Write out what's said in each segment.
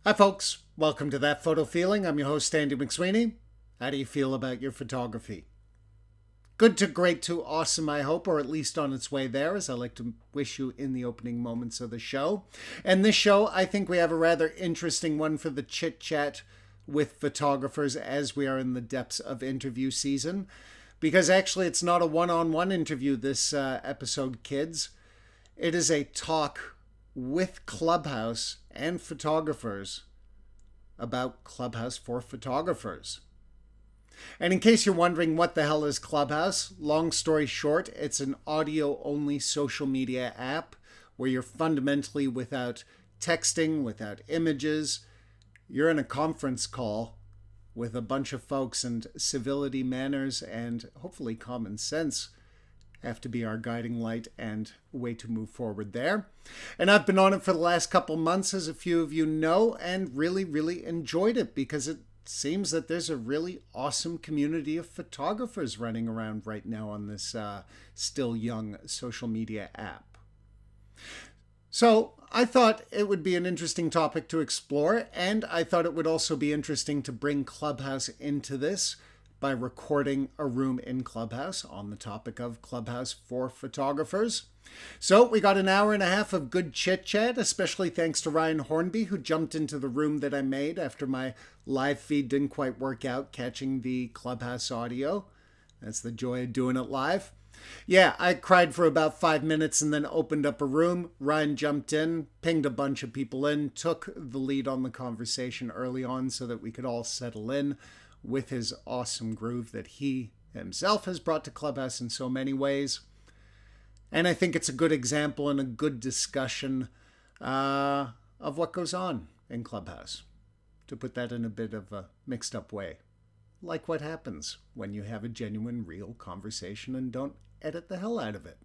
Hi folks, welcome to That Photo Feeling. I'm your host Andy McSweeney. How do you feel about your photography? Good to great to awesome, I hope, or at least on its way there, as I like to wish you in the opening moments of the show. And this show, I think we have a rather interesting one for the chit-chat with photographers as we are in the depths of interview season. Because actually it's not a one-on-one interview this episode, kids. It is a talk with Clubhouse and photographers about Clubhouse for photographers. And in case you're wondering what the hell is Clubhouse, long story short, it's an audio-only social media app where you're fundamentally without texting, without images. You're in a conference call with a bunch of folks, and civility, manners, and hopefully common sense have to be our guiding light and way to move forward there. And I've been on it for the last couple months, as a few of you know, and really enjoyed it because it seems that there's a really awesome community of photographers running around right now on this still young social media app. So I thought it would be an interesting topic to explore, and I thought it would also be interesting to bring Clubhouse into this by recording a room in Clubhouse on the topic of Clubhouse for photographers. So we got an hour and a half of good chit-chat, especially thanks to Ryan Hornby, who jumped into the room that I made after my live feed didn't quite work out, catching the Clubhouse audio. That's the joy of doing it live. Yeah, I cried for about 5 minutes and then opened up a room. Ryan jumped in, pinged a bunch of people in, took the lead on the conversation early on so that we could all settle in with his awesome groove that he himself has brought to Clubhouse in so many ways. And I think it's a good example and a good discussion of what goes on in Clubhouse, to put that in a bit of a mixed up way. Like what happens when you have a genuine, real conversation and don't edit the hell out of it.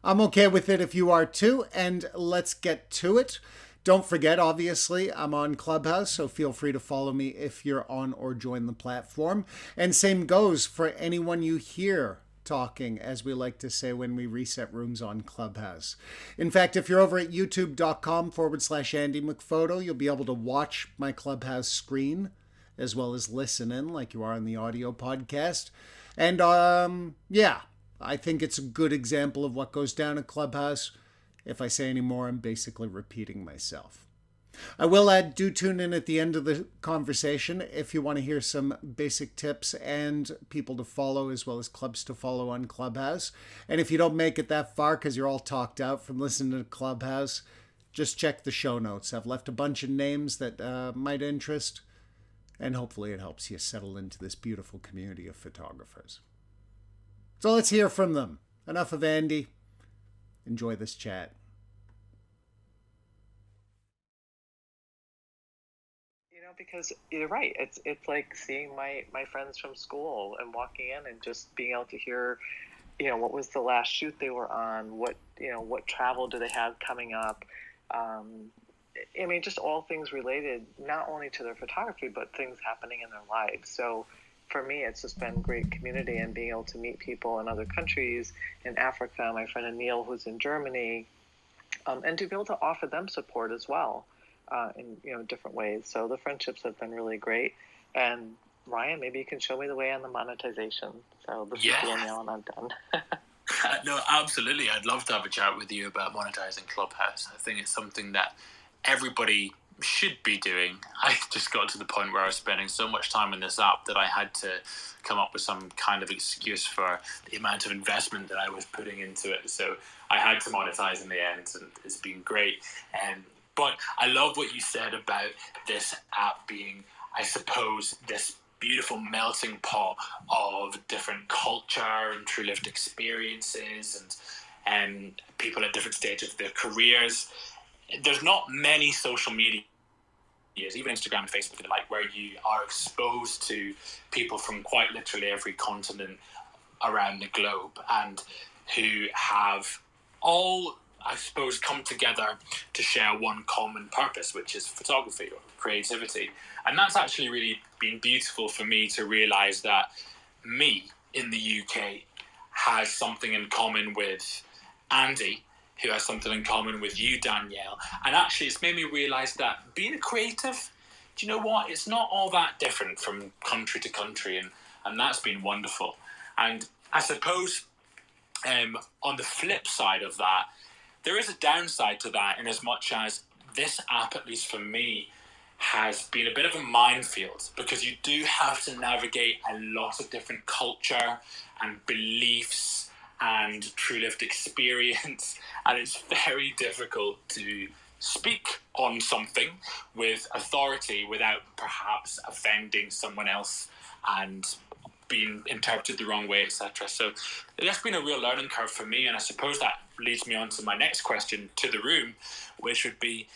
I'm okay with it if you are too, and let's get to it. Don't forget, obviously, I'm on Clubhouse, so feel free to follow me if you're on or join the platform. And same goes for anyone you hear talking, as we like to say when we reset rooms on Clubhouse. In fact, if you're over at youtube.com/Andy McPhoto, you'll be able to watch my Clubhouse screen as well as listen in like you are in the audio podcast. And yeah, I think it's a good example of what goes down at Clubhouse. If I say any more, I'm basically repeating myself. I will add do tune in at the end of the conversation if you want to hear some basic tips and people to follow as well as clubs to follow on Clubhouse. And if you don't make it that far because you're all talked out from listening to Clubhouse, just check the show notes. I've left a bunch of names that might interest, and hopefully it helps you settle into this beautiful community of photographers. So let's hear from them. Enough of Andy. Enjoy this chat. Because you're right. It's like seeing my friends from school and walking in and just being able to hear, what was the last shoot they were on, what travel do they have coming up. Just all things related, not only to their photography, but things happening in their lives. So for me, it's just been great community and being able to meet people in other countries, in Africa, my friend Neil, who's in Germany, and to be able to offer them support as well. In different ways. So the friendships have been really great. And Ryan, maybe you can show me the way on the monetization. So this is Danielle, and I'm done. No, absolutely. I'd love to have a chat with you about monetizing Clubhouse. I think it's something that everybody should be doing. I just got to the point where I was spending so much time in this app that I had to come up with some kind of excuse for the amount of investment that I was putting into it. So I had to monetize in the end, and it's been great. But I love what you said about this app being, I suppose, this beautiful melting pot of different culture and true lived experiences and people at different stages of their careers. There's not many social media, even Instagram and Facebook and the like, where you are exposed to people from quite literally every continent around the globe and who have all, I suppose, come together to share one common purpose, which is photography or creativity. And that's actually really been beautiful for me to realize that me in the UK has something in common with Andy, who has something in common with you, Danielle. And actually, it's made me realise that being a creative, do you know what? It's not all that different from country to country, and that's been wonderful. And I suppose on the flip side of that, there is a downside to that in as much as this app, at least for me, has been a bit of a minefield, because you do have to navigate a lot of different culture and beliefs and true lived experience, and it's very difficult to speak on something with authority without perhaps offending someone else and being interpreted the wrong way, etc. So that's been a real learning curve for me, and I suppose that leads me on to my next question to the room, which would be,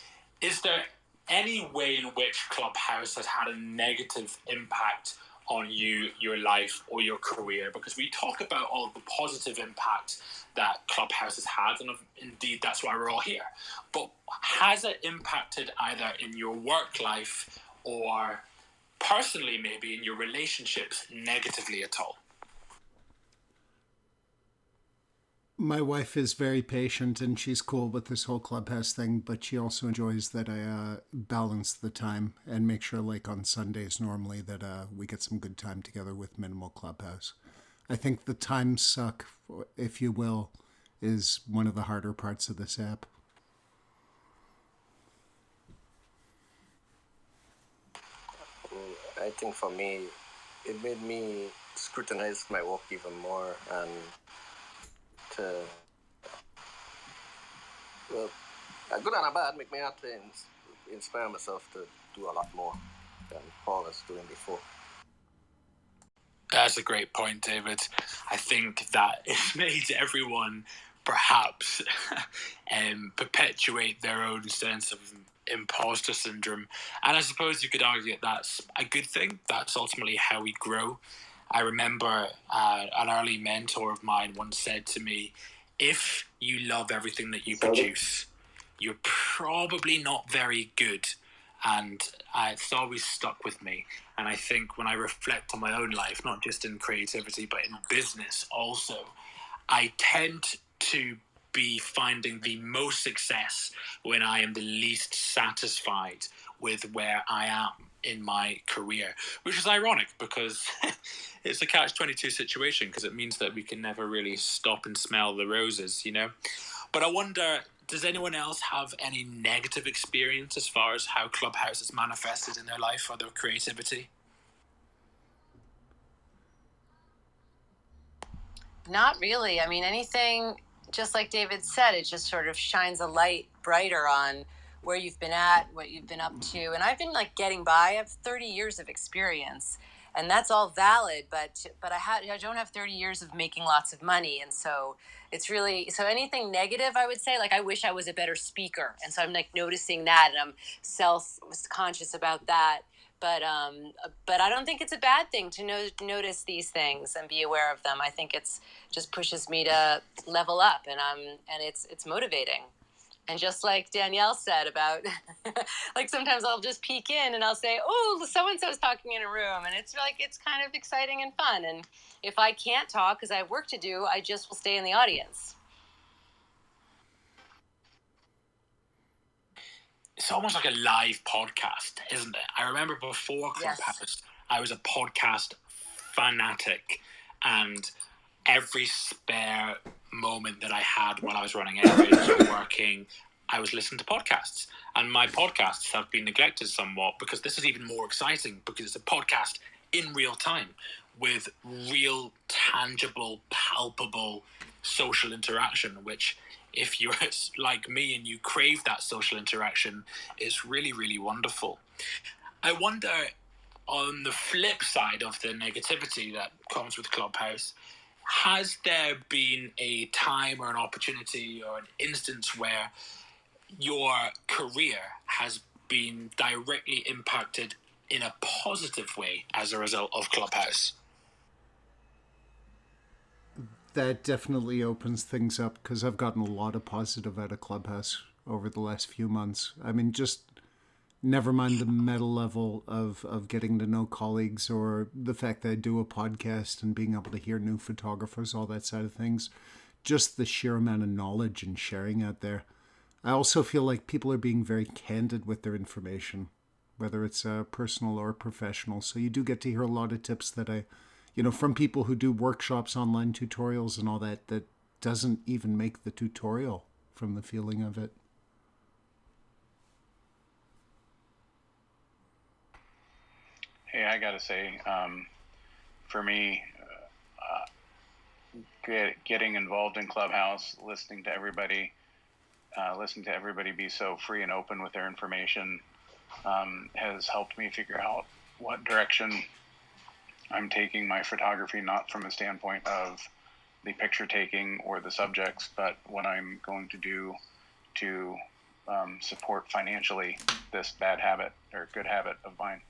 is there any way in which Clubhouse has had a negative impact on you, your life, or your career? Because we talk about all the positive impact that Clubhouse has had, and indeed that's why we're all here. But has it impacted either in your work life or personally, maybe in your relationships, negatively at all? My wife is very patient and she's cool with this whole Clubhouse thing, but she also enjoys that I balance the time and make sure, like on Sundays normally, that we get some good time together with minimal Clubhouse. I think the time suck, if you will, is one of the harder parts of this app. I think for me, it made me scrutinize my work even more, and well, a good and a bad, make me have to inspire myself to do a lot more than Paul was doing before. That's a great point, David. I think that it made everyone perhaps perpetuate their own sense of imposter syndrome. And I suppose you could argue that that's a good thing. That's ultimately how we grow. I remember an early mentor of mine once said to me, if you love everything that you produce, you're probably not very good. And it's always stuck with me. And I think when I reflect on my own life, not just in creativity, but in business also, I tend to be finding the most success when I am the least satisfied with where I am in my career, which is ironic because it's a catch-22 situation, because it means that we can never really stop and smell the roses, you know? But I wonder, does anyone else have any negative experience as far as how Clubhouse is manifested in their life or their creativity? Not really. I mean, anything, just like David said, it just sort of shines a light brighter on where you've been at, what you've been up to. And I've been like getting by. I have 30 years of experience, and that's all valid, but I don't have 30 years of making lots of money. And so it's really, so anything negative, I would say, like, I wish I was a better speaker. And so I'm like noticing that, and I'm self-conscious about that. But I don't think it's a bad thing to notice these things and be aware of them. I think it's just pushes me to level up, and it's motivating. And just like Danielle said about, like, sometimes I'll just peek in and I'll say, oh, so-and-so's talking in a room. And it's like, it's kind of exciting and fun. And if I can't talk because I have work to do, I just will stay in the audience. It's almost like a live podcast, isn't it? I remember before Clubhouse, yes, I was a podcast fanatic, and every spare moment that I had while I was running errands or working, I was listening to podcasts. And my podcasts have been neglected somewhat, because this is even more exciting, because it's a podcast in real time with real, tangible, palpable social interaction, which, if you're like me and you crave that social interaction, is really, really wonderful. I wonder, on the flip side of the negativity that comes with Clubhouse, has there been a time or an opportunity or an instance where your career has been directly impacted in a positive way as a result of Clubhouse? That definitely opens things up, because I've gotten a lot of positive out of Clubhouse over the last few months. I mean, just never mind the meta level of getting to know colleagues, or the fact that I do a podcast and being able to hear new photographers, all that side of things. just the sheer amount of knowledge and sharing out there. I also feel like people are being very candid with their information, whether it's personal or professional. So you do get to hear a lot of tips that from people who do workshops, online tutorials and all that doesn't even make the tutorial from the feeling of it. Hey, I gotta say, for me, getting involved in Clubhouse, listening to everybody be so free and open with their information, has helped me figure out what direction I'm taking my photography, not from a standpoint of the picture taking or the subjects, but what I'm going to do to support financially this bad habit or good habit of mine.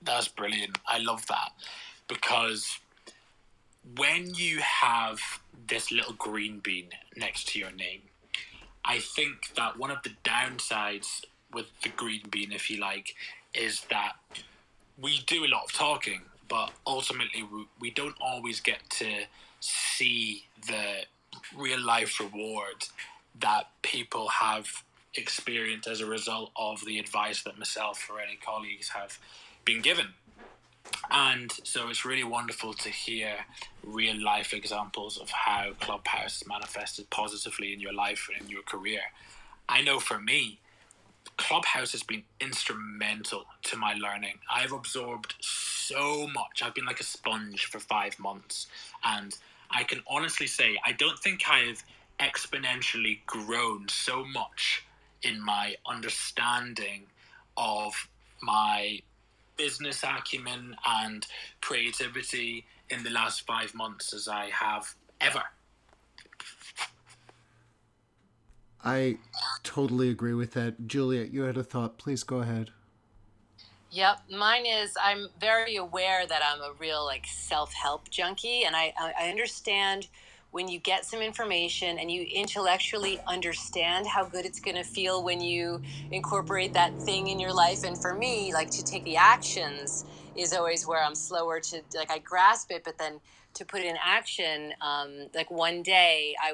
That's brilliant. I love that, because when you have this little green bean next to your name, I think that one of the downsides with the green bean, if you like, is that we do a lot of talking, but ultimately we don't always get to see the real life reward that people have experienced as a result of the advice that myself or any colleagues have been given. And so it's really wonderful to hear real life examples of how Clubhouse manifested positively in your life and in your career. I know for me, Clubhouse has been instrumental to my learning. I've absorbed so much. I've been like a sponge for 5 months. And I can honestly say, I don't think I've exponentially grown so much in my understanding of my business acumen and creativity in the last 5 months as I have ever. I totally agree with that. Juliet, you had a thought. Please go ahead. Yep, mine is I'm very aware that I'm a real self-help junkie, and I understand when you get some information and you intellectually understand how good it's going to feel when you incorporate that thing in your life. And for me, to take the actions is always where I'm slower to, I grasp it, but then to put it in action. One day I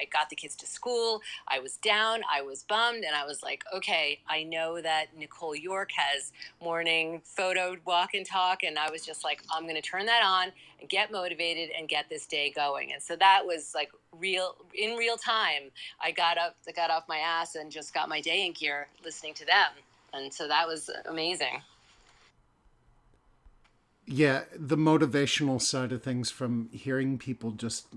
got the kids to school, I was down, I was bummed, and I was like, okay, I know that Nicole York has morning photo walk and talk, and I was just like, I'm going to turn that on and get motivated and get this day going. And so that was in real time. I got off my ass and just got my day in gear listening to them. And so that was amazing. Yeah, the motivational side of things from hearing people just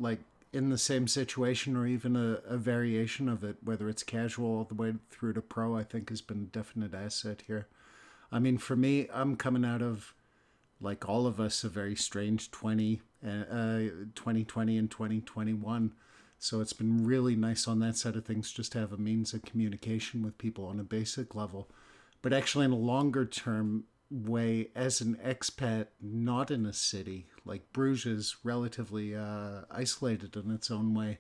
in the same situation or even a variation of it, whether it's casual all the way through to pro, I think has been a definite asset here. I mean, for me, I'm coming out of, like all of us, a very strange 2020 and 2021. So it's been really nice on that side of things just to have a means of communication with people on a basic level. But actually in a longer term way, as an expat not in a city, like Bruges is relatively isolated in its own way,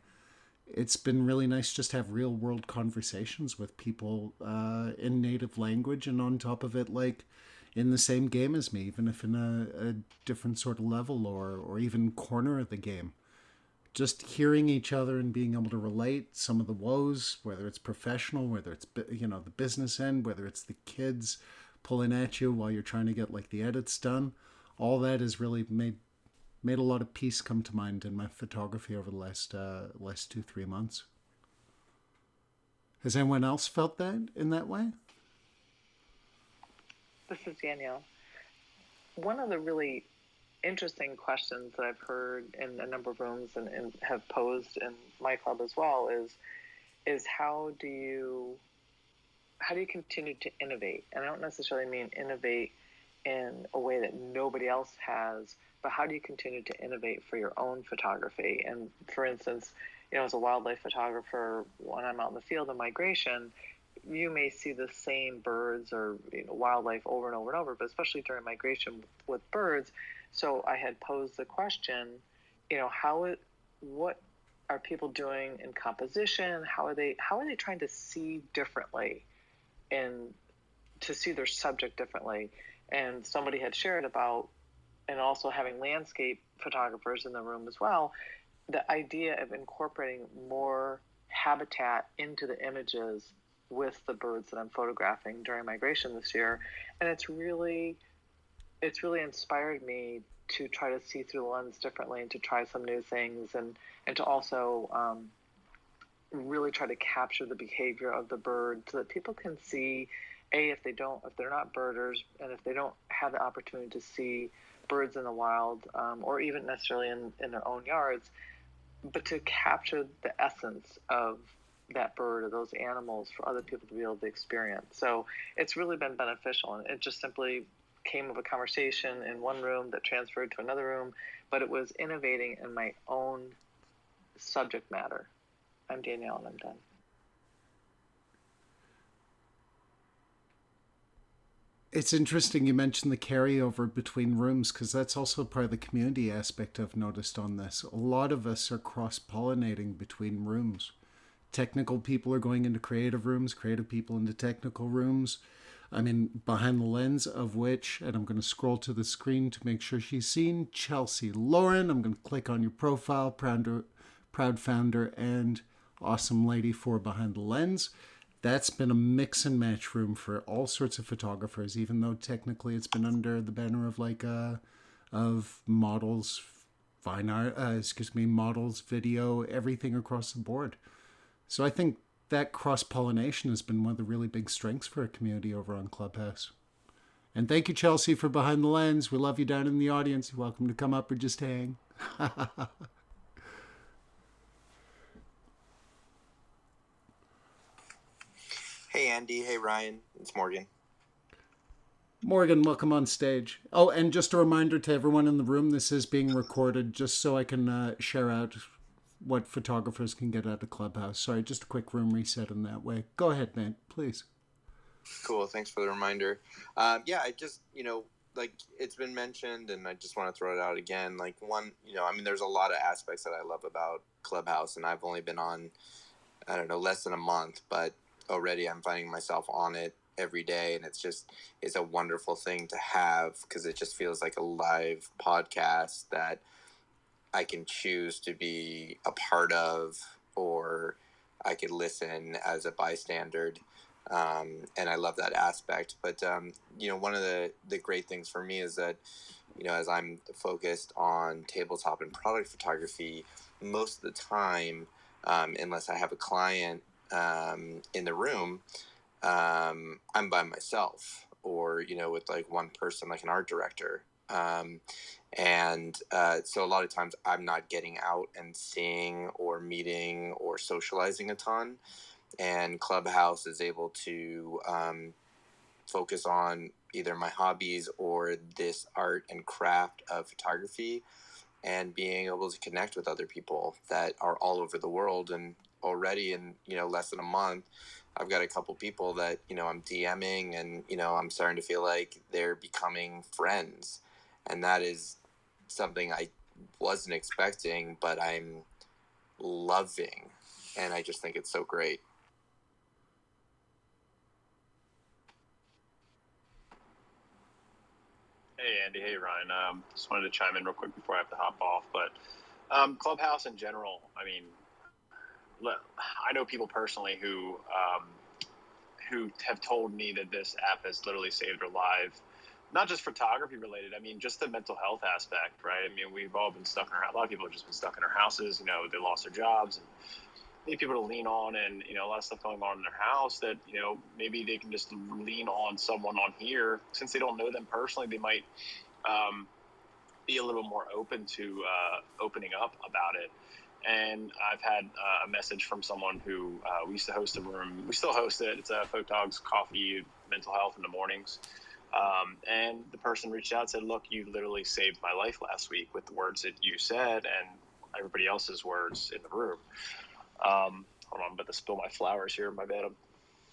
it's been really nice just to have real world conversations with people in native language, and on top of it, in the same game as me, even if in a different sort of level or even corner of the game. Just hearing each other and being able to relate some of the woes, whether it's professional, whether it's the business end, whether it's the kids pulling at you while you're trying to get the edits done, all that has really made a lot of peace come to mind in my photography over the last 2-3 months. Has anyone else felt that in that way? This is Danielle. One of the really interesting questions that I've heard in a number of rooms and have posed in my club as well is how do you continue to innovate? And I don't necessarily mean innovate in a way that nobody else has, but how do you continue to innovate for your own photography? And for instance, as a wildlife photographer, when I'm out in the field of migration, you may see the same birds or wildlife over and over and over, but especially during migration with birds. So I had posed the question, what are people doing in composition? How are they trying to see differently and to see their subject differently? And somebody had shared about and also having landscape photographers in the room as well, the idea of incorporating more habitat into the images with the birds that I'm photographing during migration this year. And it's really inspired me to try to see through the lens differently and to try some new things, and to also really try to capture the behavior of the bird so that people can see, if they're not birders, and if they don't have the opportunity to see birds in the wild, or even necessarily in their own yards, but to capture the essence of that bird or those animals for other people to be able to experience. So it's really been beneficial, and it just simply came of a conversation in one room that transferred to another room, but it was innovating in my own subject matter. I'm Danielle, and I'm done. It's interesting you mentioned the carryover between rooms, because that's also part of the community aspect I've noticed on this. A lot of us are cross-pollinating between rooms. Technical people are going into creative rooms, creative people into technical rooms. I mean, behind the lens of which, and I'm going to scroll to the screen to make sure she's seen, Chelsea Lauren. I'm going to click on your profile, proud founder and awesome lady for Behind the Lens. That's been a mix and match room for all sorts of photographers, even though technically it's been under the banner of of models, fine art, models, video, everything across the board. So I think that cross-pollination has been one of the really big strengths for our community over on Clubhouse. And thank you, Chelsea, for Behind the Lens. We love you down in the audience. You're welcome to come up or just hang. Hey, Andy. Hey, Ryan. It's Morgan. Morgan, welcome on stage. Oh, and just a reminder to everyone in the room, this is being recorded just so I can share out what photographers can get out of Clubhouse. Sorry, just a quick room reset in that way. Go ahead, Nate, please. Cool. Thanks for the reminder. I just, it's been mentioned, and I just want to throw it out again. There's a lot of aspects that I love about Clubhouse, and I've only been on, less than a month, but already I'm finding myself on it every day, and it's a wonderful thing to have, because it just feels like a live podcast that I can choose to be a part of, or I could listen as a bystander. And I love that aspect. But, one of the great things for me is that, as I'm focused on tabletop and product photography, most of the time, unless I have a client in the room, I'm by myself, or, with one person, like an art director. So a lot of times I'm not getting out and seeing or meeting or socializing a ton, and Clubhouse is able to focus on either my hobbies or this art and craft of photography, and being able to connect with other people that are all over the world. And already in less than a month, I've got a couple people that I'm DMing, and I'm starting to feel like they're becoming friends, and that is something I wasn't expecting, but I'm loving, and I just think it's so great. Hey, Andy. Hey, Ryan. Just wanted to chime in real quick before I have to hop off. But Clubhouse in general, I know people personally who have told me that this app has literally saved their life. Not just photography related. Just the mental health aspect, right? We've all been stuck in a lot of people have just been stuck in their houses. They lost their jobs, and need people to lean on, and a lot of stuff going on in their house that maybe they can just lean on someone on here. Since they don't know them personally, they might be a little more open to opening up about it. And I've had a message from someone who we used to host a room. We still host it. It's a Photog's Coffee Mental Health in the mornings. And the person reached out and said, look, you literally saved my life last week with the words that you said and everybody else's words in the room. Hold on, I'm about to spill my flowers here. My bad.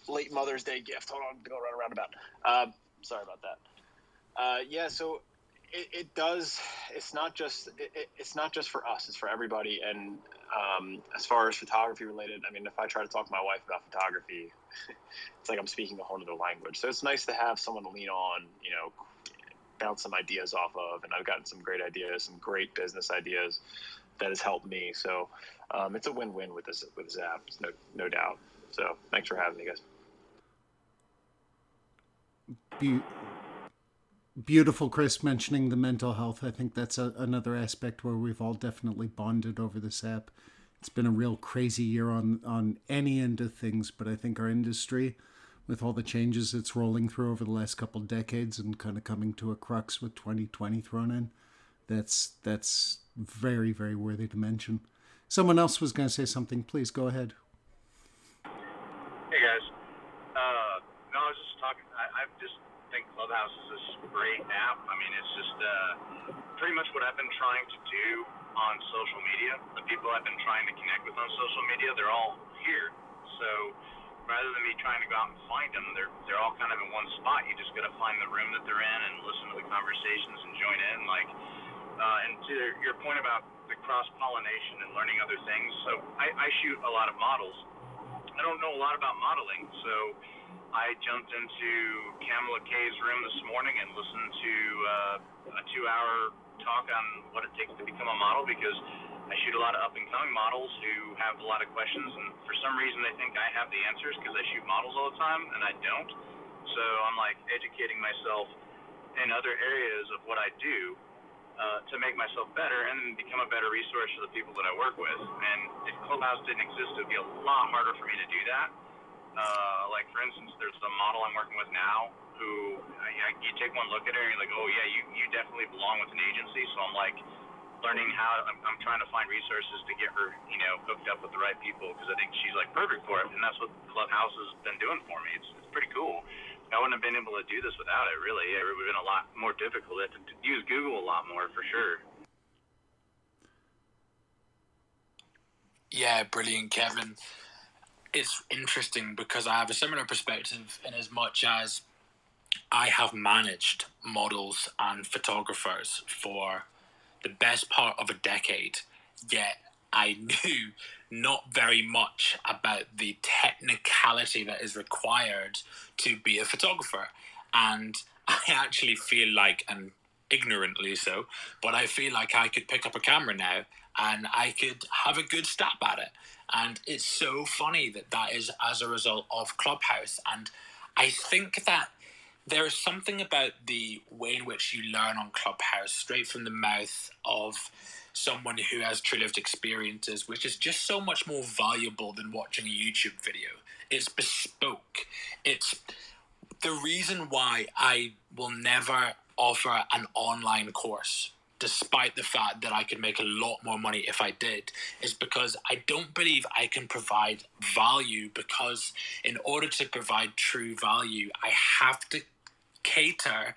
Late Mother's Day gift. Hold on, go around about. Sorry about that. So it does. It's not just for us. It's for everybody. And as far as photography related, if I try to talk to my wife about photography, it's like I'm speaking a whole other language. So it's nice to have someone to lean on, bounce some ideas off of, and I've gotten some great ideas, some great business ideas that has helped me. So it's a win-win with this app, no doubt. So thanks for having me, guys. Beautiful, Chris, mentioning the mental health. I think that's another aspect where we've all definitely bonded over this app. It's been a real crazy year on any end of things, but I think our industry, with all the changes it's rolling through over the last couple of decades and kind of coming to a crux with 2020 thrown in, that's very, very worthy to mention. Someone else was going to say something. Please go ahead. Hey, guys. No, I was just talking. I just think Clubhouse is this great app. I mean, it's just pretty much what I've been trying to do on social media. The people I've been trying to connect with on social media, they're all here. So rather than me trying to go out and find them, they're all kind of in one spot. You just got to find the room that they're in and listen to the conversations and join in. And to your point about the cross-pollination and learning other things, so I shoot a lot of models. I don't know a lot about modeling, so I jumped into Kamala Kay's room this morning and listened to a 2-hour talk on what it takes to become a model, because I shoot a lot of up-and-coming models who have a lot of questions, and for some reason they think I have the answers because I shoot models all the time, and I don't. So I'm like educating myself in other areas of what I do to make myself better and become a better resource for the people that I work with. And if Clubhouse didn't exist, it would be a lot harder for me to do that. Like, for instance, there's a model I'm working with now who you take one look at her and you're like, oh, yeah, you definitely belong with an agency. So I'm like learning I'm trying to find resources to get her, hooked up with the right people, because I think she's like perfect for it. And that's what Clubhouse has been doing for me. It's pretty cool. I wouldn't have been able to do this without it, really. It would have been a lot more difficult. I had to use Google a lot more, for sure. Yeah, brilliant, Kevin. It's interesting because I have a similar perspective in as much as I have managed models and photographers for the best part of a decade, yet I knew not very much about the technicality that is required to be a photographer. And I actually feel like, and ignorantly so, but I feel like I could pick up a camera now and I could have a good stab at it. And it's so funny that is as a result of Clubhouse. And I think that there is something about the way in which you learn on Clubhouse, straight from the mouth of someone who has true lived experiences, which is just so much more valuable than watching a YouTube video. It's bespoke. It's the reason why I will never offer an online course, despite the fact that I could make a lot more money if I did, is because I don't believe I can provide value, because in order to provide true value, I have to cater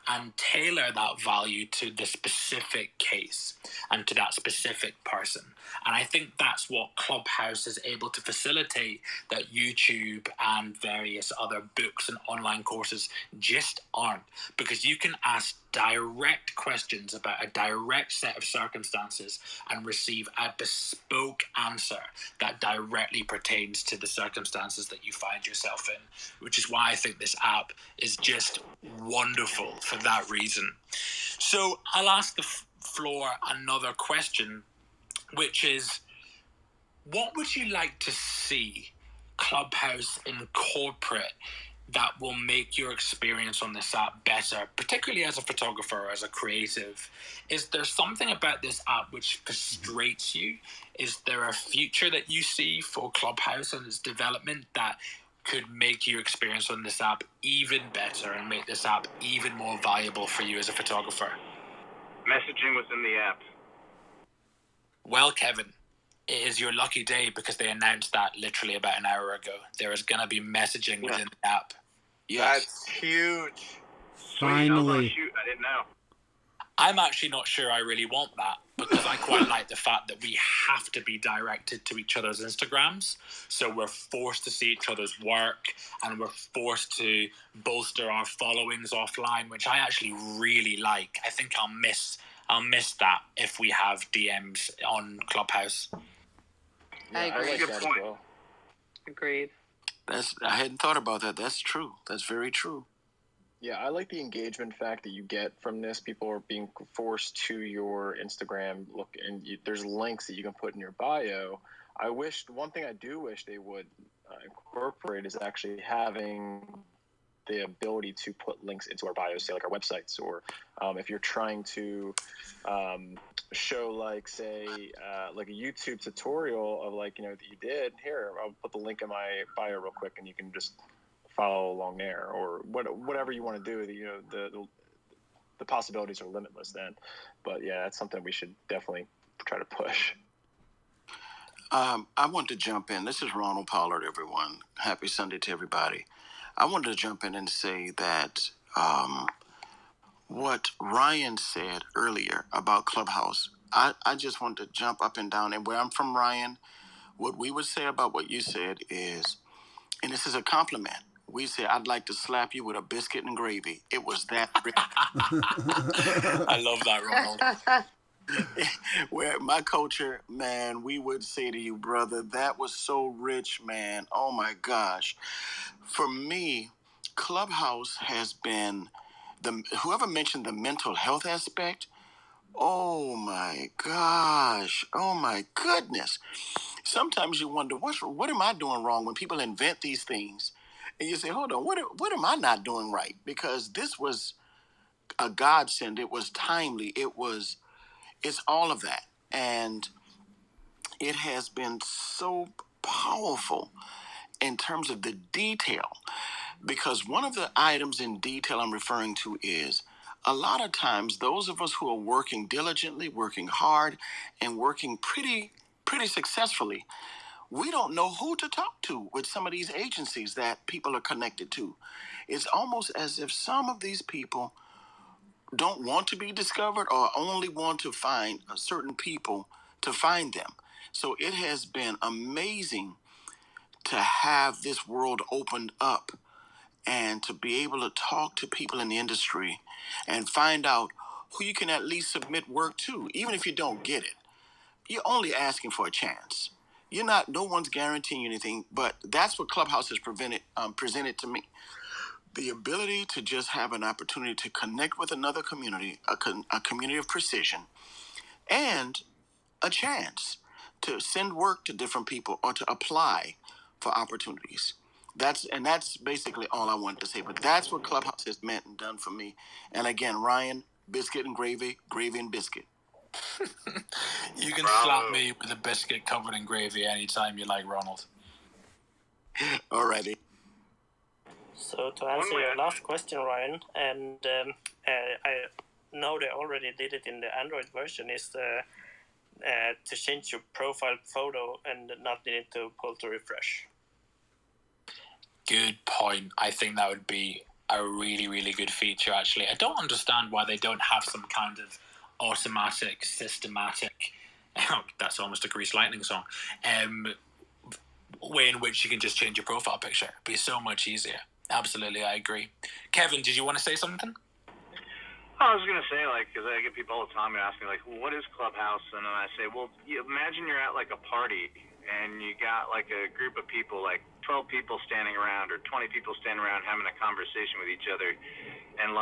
and tailor that value to the specific case and to that specific person. And I think that's what Clubhouse is able to facilitate that YouTube and various other books and online courses just aren't, because you can ask direct questions about a direct set of circumstances and receive a bespoke answer that directly pertains to the circumstances that you find yourself in, which is why I think this app is just wonderful for that reason. So I'll ask the floor another question, which is, what would you like to see Clubhouse incorporate that will make your experience on this app better, particularly as a photographer or as a creative? Is there something about this app which frustrates you? Is there a future that you see for Clubhouse and its development that could make your experience on this app even better and make this app even more valuable for you as a photographer? Messaging within the app. Well, Kevin, it is your lucky day, because they announced that literally about an hour ago. There is going to be messaging within the app. Yes. That's huge. Finally. Shoot, I didn't know. I'm actually not sure I really want that, because I quite like the fact that we have to be directed to each other's Instagrams. So we're forced to see each other's work, and we're forced to bolster our followings offline, which I actually really like. I think I'll miss that if we have DMs on Clubhouse. I agree. like that as well. Agreed. I hadn't thought about that. That's true. That's very true. Yeah, I like the engagement fact that you get from this. People are being forced to your Instagram look, and there's links that you can put in your bio. One thing I do wish they would incorporate is actually having the ability to put links into our bios, say like our websites, or if you're trying to show like like a YouTube tutorial of like, that you did here, I'll put the link in my bio real quick and you can just follow along there, or whatever you want to do. The possibilities are limitless then. But yeah, that's something we should definitely try to push. I want to jump in. This is Ronald Pollard, everyone. Happy Sunday to everybody. I wanted to jump in and say that what Ryan said earlier about Clubhouse, I just want to jump up and down. And where I'm from, Ryan, what we would say about what you said is, and this is a compliment, we say, I'd like to slap you with a biscuit and gravy. It was that rich. I love that, Ronald. Where my culture, man, we would say to you, brother, that was so rich, man. Oh my gosh. For me, Clubhouse has been whoever mentioned the mental health aspect. Oh my gosh. Oh my goodness. Sometimes you wonder, what am I doing wrong when people invent these things? And you say, hold on, what am I not doing right? Because this was a godsend. It was timely. It's all of that. And it has been so powerful in terms of the detail. Because one of the items in detail I'm referring to is a lot of times those of us who are working diligently, working hard, and working pretty successfully, we don't know who to talk to with some of these agencies that people are connected to. It's almost as if some of these people don't want to be discovered or only want to find certain people to find them. So it has been amazing to have this world opened up and to be able to talk to people in the industry and find out who you can at least submit work to, even if you don't get it. You're only asking for a chance. No one's guaranteeing you anything, but that's what Clubhouse has presented to me. The ability to just have an opportunity to connect with another community, a community of precision, and a chance to send work to different people or to apply for opportunities. That's basically all I wanted to say. But that's what Clubhouse has meant and done for me. And again, Ryan, biscuit and gravy, gravy and biscuit. You can slap me with a biscuit covered in gravy anytime you like, Ronald. Alrighty. So to answer your last question, Ryan, and I know they already did it in the Android version, is to change your profile photo and not need to pull to refresh. Good point. I think that would be a really, really good feature, actually. I don't understand why they don't have some kind of automatic, systematic, that's almost a Grease Lightning song, way in which you can just change your profile picture. It'd be so much easier. Absolutely, I agree. Kevin, did you want to say something? I was going to say, because I get people all the time asking me, well, what is Clubhouse? And then I say, well, imagine you're at, a party, and you got, a group of people, 12 people standing around, or 20 people standing around having a conversation with each other. And,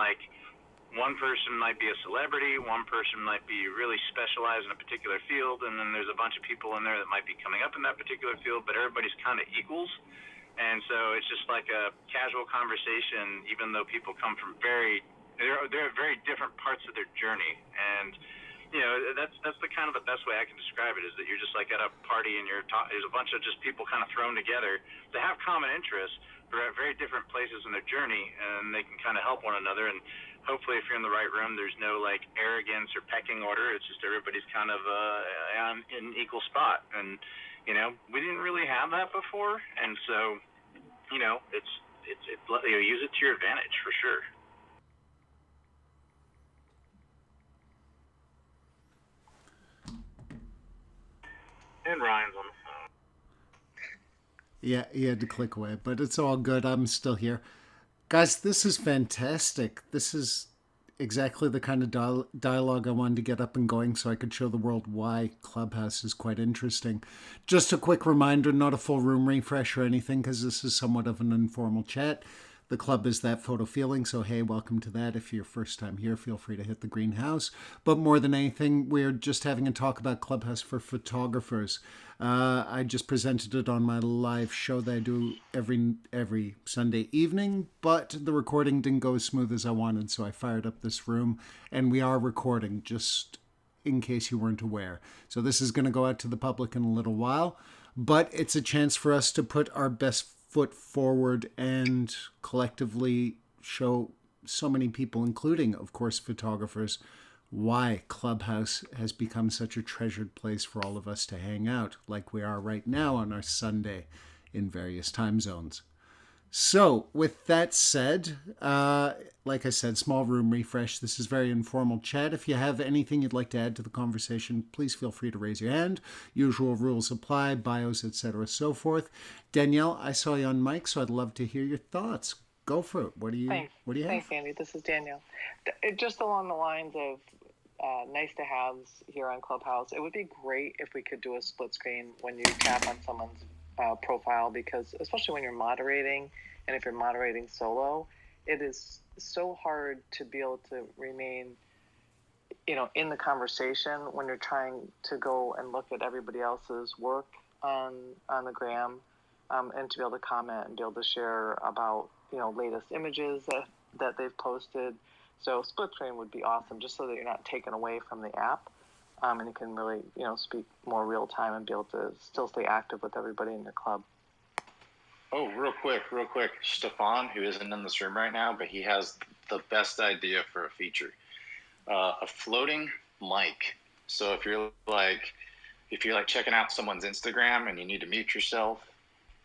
one person might be a celebrity, one person might be really specialized in a particular field, and then there's a bunch of people in there that might be coming up in that particular field, but everybody's kind of equals. And so it's just like a casual conversation, even though people come from they're at very different parts of their journey. And, that's the kind of the best way I can describe it, is that you're just at a party and there's a bunch of just people kind of thrown together that have common interests, but are at very different places in their journey, and they can kind of help one another. And hopefully if you're in the right room, there's no arrogance or pecking order. It's just everybody's kind of in an equal spot. And, we didn't really have that before. And so, it's use it to your advantage for sure. And Ryan's on the phone. Yeah, he had to click away, but it's all good. I'm still here. Guys, this is fantastic. This is exactly the kind of dialogue I wanted to get up and going so I could show the world why Clubhouse is quite interesting. Just a quick reminder, not a full room refresh or anything, because this is somewhat of an informal chat. The club is That Photo Feeling, so hey, welcome to that. If you're your first time here, feel free to hit the greenhouse. But more than anything, we're just having a talk about Clubhouse for photographers. I just presented it on my live show that I do every Sunday evening, but the recording didn't go as smooth as I wanted, so I fired up this room, and we are recording, just in case you weren't aware. So this is going to go out to the public in a little while, but it's a chance for us to put our best foot forward and collectively show so many people, including, of course, photographers, why Clubhouse has become such a treasured place for all of us to hang out, like we are right now on our Sunday in various time zones. So, with that said, like I said, small room refresh. This is very informal chat. If you have anything you'd like to add to the conversation, please feel free to raise your hand. Usual rules apply, bios, etc., so forth. Danielle, I saw you on mic, so I'd love to hear your thoughts. Go for it. What do you have? Thanks, Andy. This is Danielle. Just along the lines of nice to haves here on Clubhouse, it would be great if we could do a split screen when you tap on someone's profile, because especially when you're moderating, and if you're moderating solo, it is so hard to be able to remain, in the conversation when you're trying to go and look at everybody else's work on the gram, and to be able to comment and be able to share about latest images that they've posted. So split screen would be awesome, just so that you're not taken away from the app. And you can really, speak more real time and be able to still stay active with everybody in your club. Oh, real quick. Stefan, who isn't in this room right now, but he has the best idea for a feature. A floating mic. So if you're checking out someone's Instagram and you need to mute yourself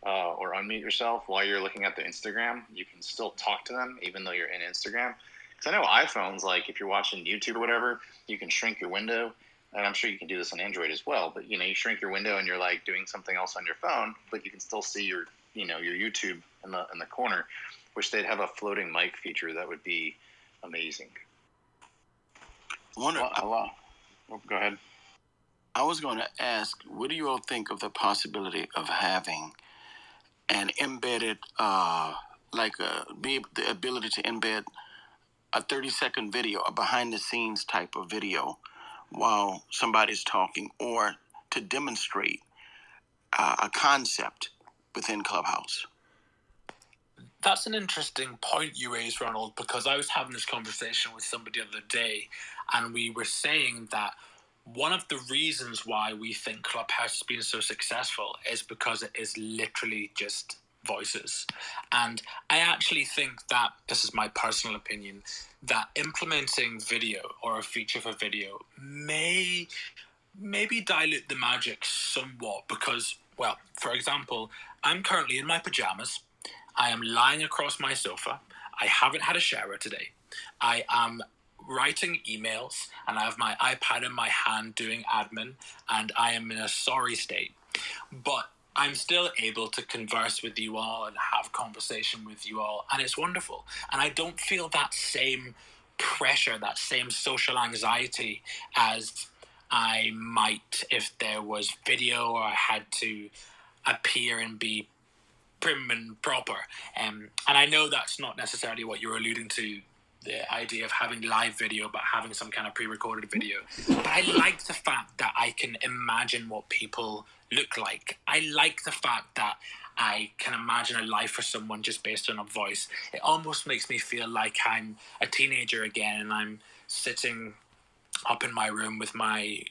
or unmute yourself while you're looking at the Instagram, you can still talk to them even though you're in Instagram. Because I know iPhones, like if you're watching YouTube or whatever, you can shrink your window. And I'm sure you can do this on Android as well, but you shrink your window and you're like doing something else on your phone, but you can still see your YouTube in the corner. Wish they'd have a floating mic feature. That would be amazing. Go ahead. I was going to ask, what do you all think of the possibility of having an embedded, the ability to embed a 30-second video, a behind-the-scenes type of video, while somebody's talking, or to demonstrate a concept within Clubhouse? That's an interesting point you raised, Ronald, because I was having this conversation with somebody the other day, and we were saying that one of the reasons why we think Clubhouse has been so successful is because it is literally just voices. And I actually think that, this is my personal opinion, that implementing video or a feature for video maybe dilute the magic somewhat, because, well, for example, I'm currently in my pajamas. I am lying across my sofa. I haven't had a shower today. I am writing emails, and I have my iPad in my hand doing admin, and I am in a sorry state. But I'm still able to converse with you all and have conversation with you all, and it's wonderful. And I don't feel that same pressure, that same social anxiety as I might if there was video or I had to appear and be prim and proper. And I know that's not necessarily what you're alluding to, the idea of having live video but having some kind of pre-recorded video. But I like the fact that I can imagine what people look like. I like the fact that I can imagine a life for someone just based on a voice. It almost makes me feel like I'm a teenager again, and I'm sitting up in my room with my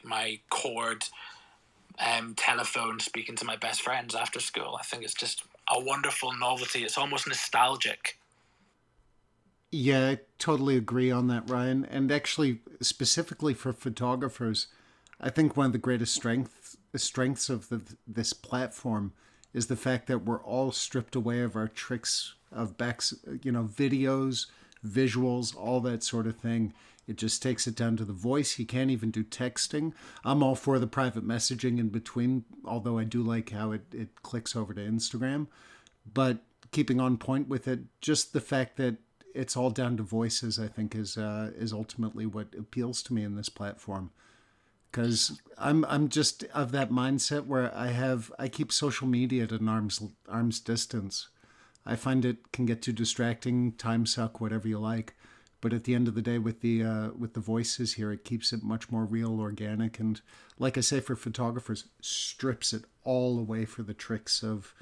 cord telephone speaking to my best friends after school. I think it's just a wonderful novelty. It's almost nostalgic. Yeah, I totally agree on that, Ryan. And actually, specifically for photographers, I think one of the greatest strengths of this platform is the fact that we're all stripped away of our tricks of videos, visuals, all that sort of thing. It just takes it down to the voice. You can't even do texting. I'm all for the private messaging in between, although I do like how it clicks over to Instagram. But keeping on point with it, just the fact that it's all down to voices, I think, is ultimately what appeals to me in this platform. Because I'm just of that mindset where I keep social media at an arm's distance. I find it can get too distracting, time suck, whatever you like. But at the end of the day, with the voices here, it keeps it much more real, organic, and like I say, for photographers, strips it all away for the tricks of,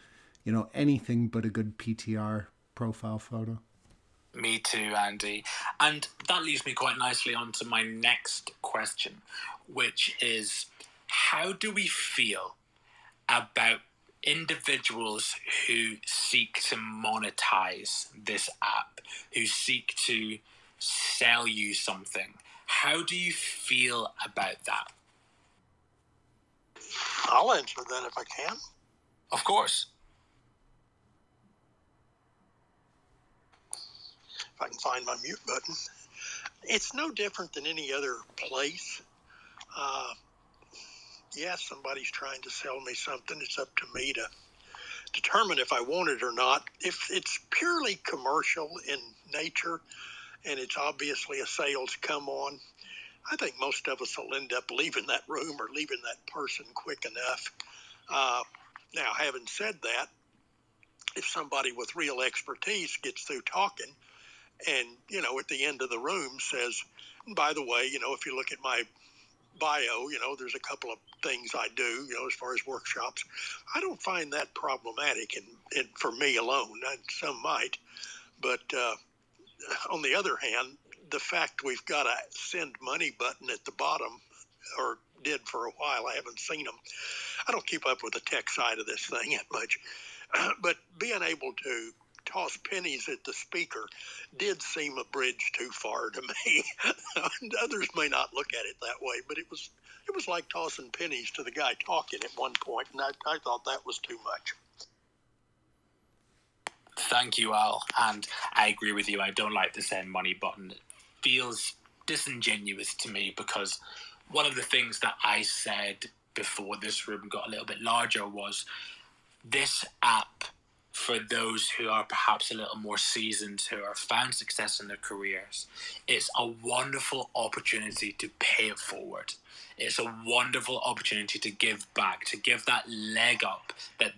anything but a good PTR profile photo. Me too, Andy. And that leads me quite nicely on to my next question, which is, how do we feel about individuals who seek to monetize this app, who seek to sell you something? How do you feel about that? I'll answer that if I can. Of course. If I can find my mute button. It's no different than any other place. Yes, somebody's trying to sell me something. It's up to me to determine if I want it or not. If it's purely commercial in nature and it's obviously a sales come on, I think most of us will end up leaving that room or leaving that person quick enough. Now, having said that, if somebody with real expertise gets through talking and, at the end of the room says, by the way, if you look at my bio, there's a couple of things I do, as far as workshops. I don't find that problematic and for me alone. Some might. But on the other hand, the fact we've got a send money button at the bottom, or did for a while, I haven't seen them. I don't keep up with the tech side of this thing that much. But being able to toss pennies at the speaker did seem a bridge too far to me. Others may not look at it that way, but it was like tossing pennies to the guy talking at one point, and I thought that was too much. Thank you, Al. And I agree with you. I don't like the send money button. It feels disingenuous to me because one of the things that I said before this room got a little bit larger was this app, for those who are perhaps a little more seasoned, who have found success in their careers, it's a wonderful opportunity to pay it forward. It's a wonderful opportunity to give back, to give that leg up that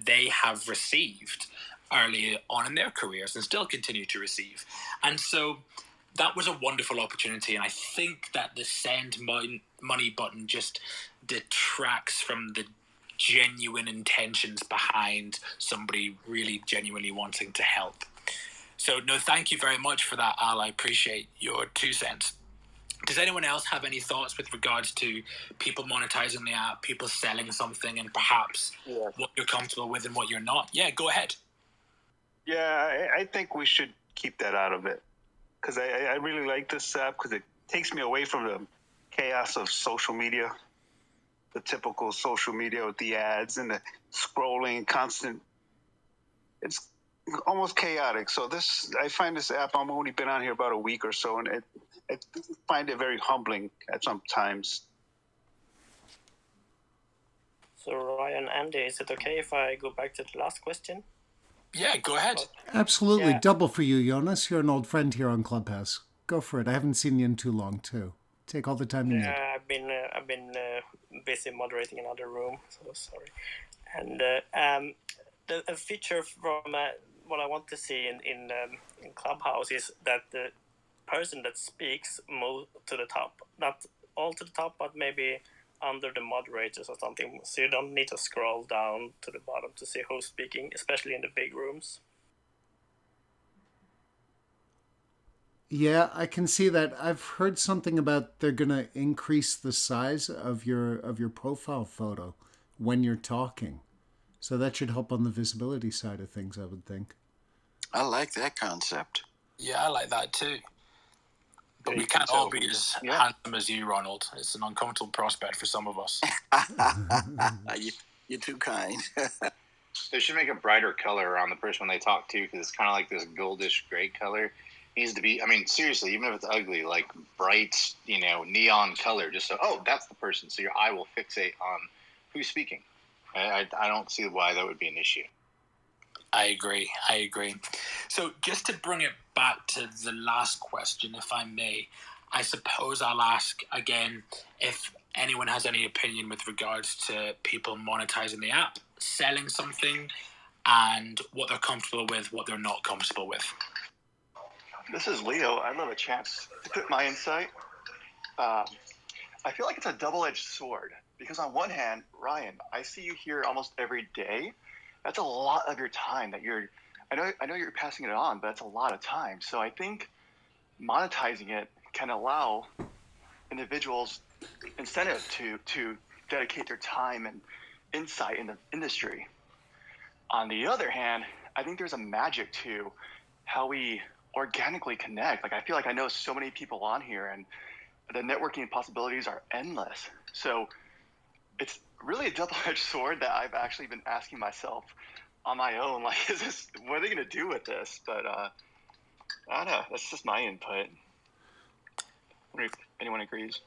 they have received early on in their careers and still continue to receive. And so that was a wonderful opportunity. And I think that the send money button just detracts from the genuine intentions behind somebody really genuinely wanting to help. So no, thank you very much for that, Al. I appreciate your 2 cents. Does anyone else have any thoughts with regards to people monetizing the app, people selling something, and perhaps what you're comfortable with and what you're not? Yeah, go ahead. Yeah, I think we should keep that out of it because I really like this app because it takes me away from the chaos of social media. The typical social media with the ads and the scrolling constant. It's almost chaotic. So I find this app, I've only been on here about a week or so, and I find it very humbling at some times. So Ryan, Andy, is it okay if I go back to the last question? Yeah, go ahead. Absolutely. Yeah. Double for you, Jonas. You're an old friend here on Clubhouse. Go for it. I haven't seen you in too long, too. Take all the time you need. I've been busy moderating another room, so sorry. And a feature from what I want to see in Clubhouse is that the person that speaks move to the top, not all to the top, but maybe under the moderators or something, so you don't need to scroll down to the bottom to see who's speaking, especially in the big rooms. Yeah, I can see that. I've heard something about they're going to increase the size of your profile photo when you're talking. So that should help on the visibility side of things, I would think. I like that concept. Yeah, I like that too. But we can't all be as handsome as you, Ronald. It's an uncomfortable prospect for some of us. You're too kind. They should make a brighter color on the person when they talk too, because it's kind of like this goldish gray color. Needs to be, I mean, seriously, even if it's ugly, like bright, neon color, just so, that's the person. So your eye will fixate on who's speaking. I don't see why that would be an issue. I agree. So just to bring it back to the last question, if I may, I suppose I'll ask again if anyone has any opinion with regards to people monetizing the app, selling something, and what they're comfortable with, what they're not comfortable with. This is Leo. I'd love a chance to put my insight. I feel like it's a double-edged sword because on one hand, Ryan, I see you here almost every day. That's a lot of your time that you're. I know you're passing it on, but that's a lot of time. So I think monetizing it can allow individuals incentive to dedicate their time and insight in the industry. On the other hand, I think there's a magic to how we organically connect. Like I feel like I know so many people on here, and the networking possibilities are endless. So it's really a double-edged sword that I've actually been asking myself on my own. Like, what are they going to do with this? But I don't know. That's just my input. I wonder if anyone agrees.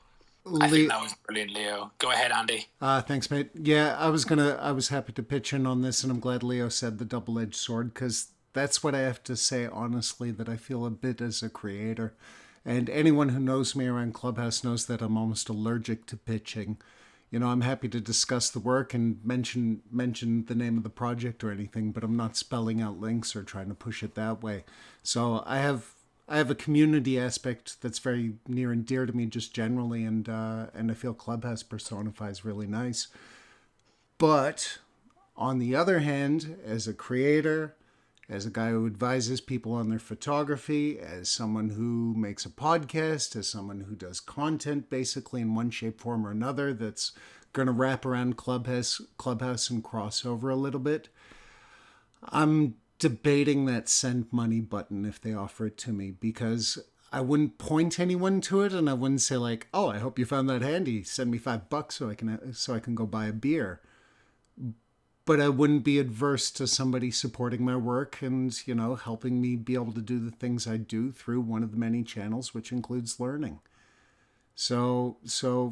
I think that was brilliant, Leo. Go ahead, Andy. Thanks, mate. Yeah, I was happy to pitch in on this, and I'm glad Leo said the double-edged sword, because that's what I have to say, honestly, that I feel a bit as a creator. And anyone who knows me around Clubhouse knows that I'm almost allergic to pitching. You know, I'm happy to discuss the work and mention the name of the project or anything, but I'm not spelling out links or trying to push it that way. So I have a community aspect that's very near and dear to me just generally, and I feel Clubhouse personifies really nice. But on the other hand, as a creator, as a guy who advises people on their photography, as someone who makes a podcast, as someone who does content basically in one shape, form, or another that's going to wrap around Clubhouse and cross over a little bit, I'm debating that send money button if they offer it to me, because I wouldn't point anyone to it, and I wouldn't say like, oh, I hope you found that handy, send me $5 so I can go buy a beer. But I wouldn't be adverse to somebody supporting my work and, you know, helping me be able to do the things I do through one of the many channels, which includes learning. So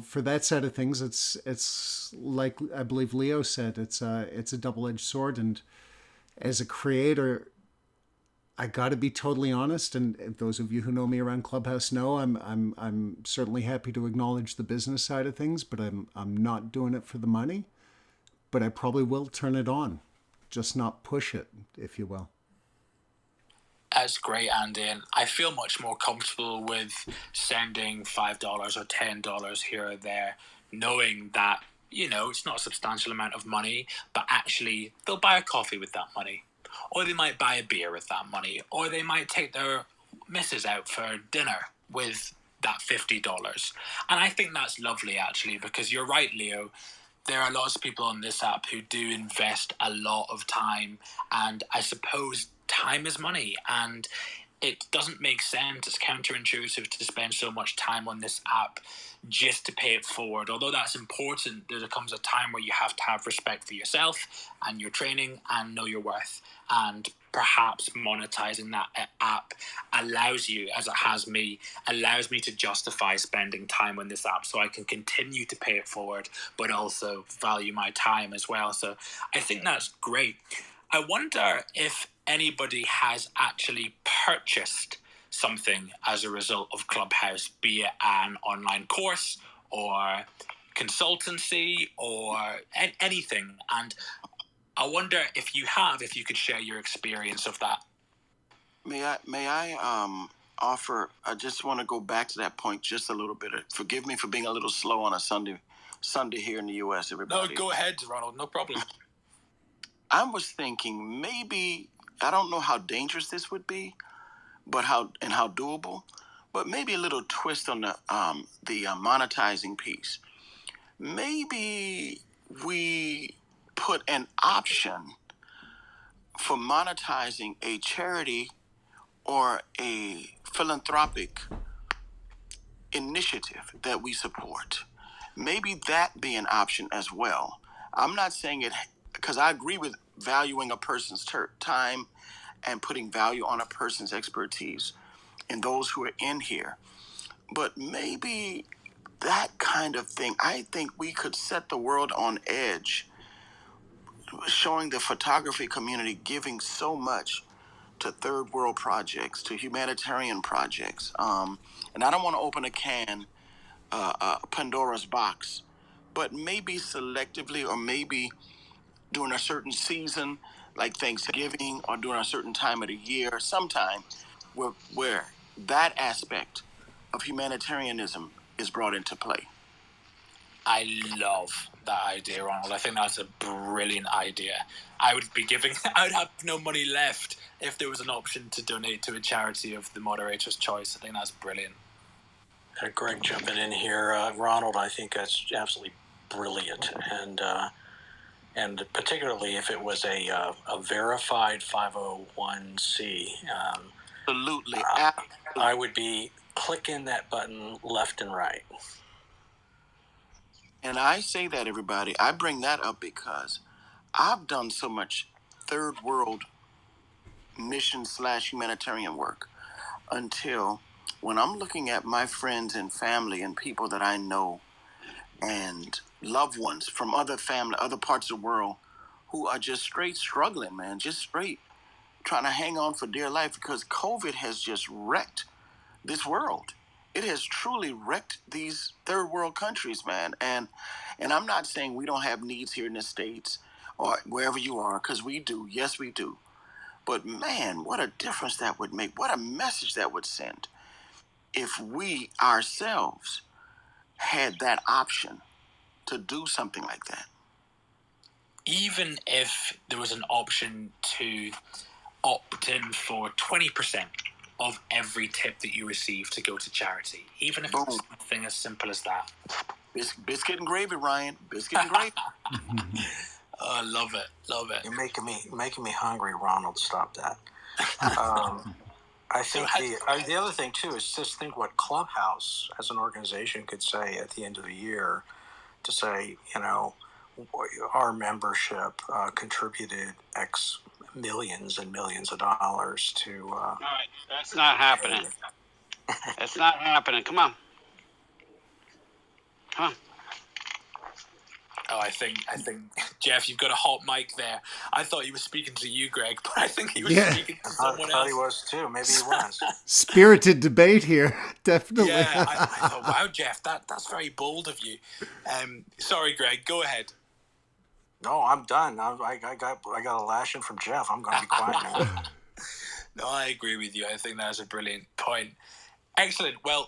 for that side of things, it's like I believe Leo said, it's a double-edged sword. And as a creator, I got to be totally honest. And those of you who know me around Clubhouse know I'm certainly happy to acknowledge the business side of things, but I'm not doing it for the money. But I probably will turn it on, just not push it, if you will. That's great, Andy. And I feel much more comfortable with sending $5 or $10 here or there, knowing that, you know, it's not a substantial amount of money, but actually they'll buy a coffee with that money. Or they might buy a beer with that money. Or they might take their missus out for dinner with that $50. And I think that's lovely, actually, because you're right, Leo. There are lots of people on this app who do invest a lot of time, and I suppose time is money, and it doesn't make sense. It's counterintuitive to spend so much time on this app just to pay it forward. Although that's important, there comes a time where you have to have respect for yourself and your training and know your worth. And perhaps monetizing that app allows you, as it has me, allows me to justify spending time on this app so I can continue to pay it forward, but also value my time as well. So I think that's great. I wonder if anybody has actually purchased something as a result of Clubhouse, be it an online course or consultancy or anything. And I wonder if you could share your experience of that. May I offer? I just want to go back to that point just a little bit. Forgive me for being a little slow on a Sunday here in the U.S. Everybody. No, go ahead, Ronald. No problem. I was thinking maybe, I don't know how dangerous this would be, but how doable, but maybe a little twist on the monetizing piece. Maybe we put an option for monetizing a charity or a philanthropic initiative that we support. Maybe that be an option as well. I'm not saying it, because I agree with valuing a person's time and putting value on a person's expertise and those who are in here. But maybe that kind of thing, I think we could set the world on edge, showing the photography community giving so much to third world projects, to humanitarian projects. And I don't want to open a Pandora's box, but maybe selectively, or maybe during a certain season, like Thanksgiving or during a certain time of the year, sometime where that aspect of humanitarianism is brought into play. I love that idea, Ronald. I think that's a brilliant idea. I would have no money left if there was an option to donate to a charity of the moderator's choice. I think that's brilliant. Greg, jumping in here. Ronald, I think that's absolutely brilliant. And particularly if it was a verified 501c. Absolutely. I would be clicking that button left and right. And I say that, everybody, I bring that up because I've done so much third world mission / humanitarian work until when I'm looking at my friends and family and people that I know and loved ones from other parts of the world who are just straight struggling, man, just straight trying to hang on for dear life because COVID has just wrecked this world. It has truly wrecked these third world countries, man. And I'm not saying we don't have needs here in the States or wherever you are, because we do. Yes, we do. But man, what a difference that would make. What a message that would send if we ourselves had that option to do something like that. Even if there was an option to opt in for 20% of every tip that you receive to go to charity, even if it's something as simple as that. Biscuit and gravy, Ryan. Biscuit and gravy. Oh, I love it. You're making me hungry, Ronald. Stop that. I think the other thing too is just think what Clubhouse as an organization could say at the end of the year to say, our membership contributed X millions and millions of dollars to. All right, that's not happening. That's not happening. Come on. Oh, I think, Jeff, you've got a hot mic there. I thought he was speaking to you, Greg, but I think he was speaking to someone else. I thought he was too. Maybe he was. Spirited debate here, definitely. Yeah, I thought, wow, Jeff, that's very bold of you. Sorry, Greg, go ahead. No, I'm done. I got a lashing from Jeff. I'm going to be quiet now. No, I agree with you. I think that's a brilliant point. Excellent. Well,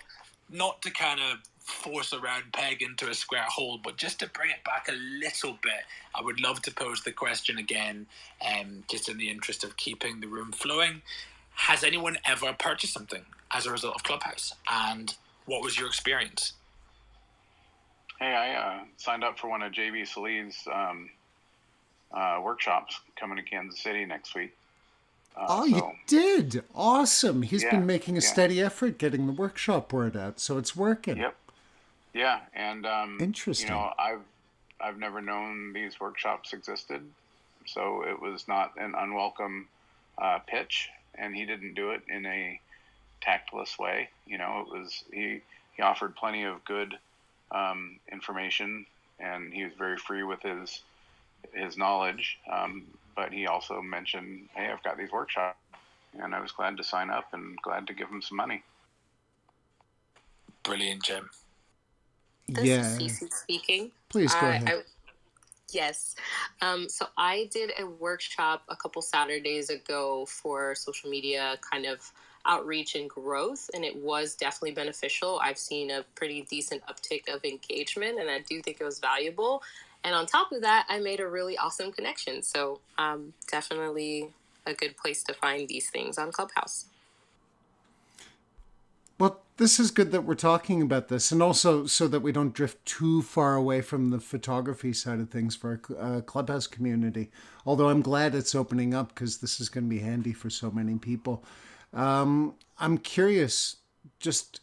not to kind of force a round peg into a square hole, but just to bring it back a little bit, I would love to pose the question again, just in the interest of keeping the room flowing. Has anyone ever purchased something as a result of Clubhouse? And what was your experience? Hey, I signed up for one of JB Salih's workshops coming to Kansas City next week. You did? Awesome. He's been making a steady effort getting the workshop word out, so it's working. Yep. Yeah, and interesting. I've never known these workshops existed, so it was not an unwelcome pitch, and he didn't do it in a tactless way. It was he offered plenty of good information, and he was very free with his knowledge. But he also mentioned, hey, I've got these workshops, and I was glad to sign up and glad to give him some money. Brilliant, Jim. This is Cece speaking. Please go ahead. Yes. So I did a workshop a couple Saturdays ago for social media kind of outreach and growth, and it was definitely beneficial. I've seen a pretty decent uptick of engagement, and I do think it was valuable. And on top of that, I made a really awesome connection. So definitely a good place to find these things on Clubhouse. Well, this is good that we're talking about this, and also so that we don't drift too far away from the photography side of things for our Clubhouse community. Although I'm glad it's opening up because this is going to be handy for so many people. I'm curious, just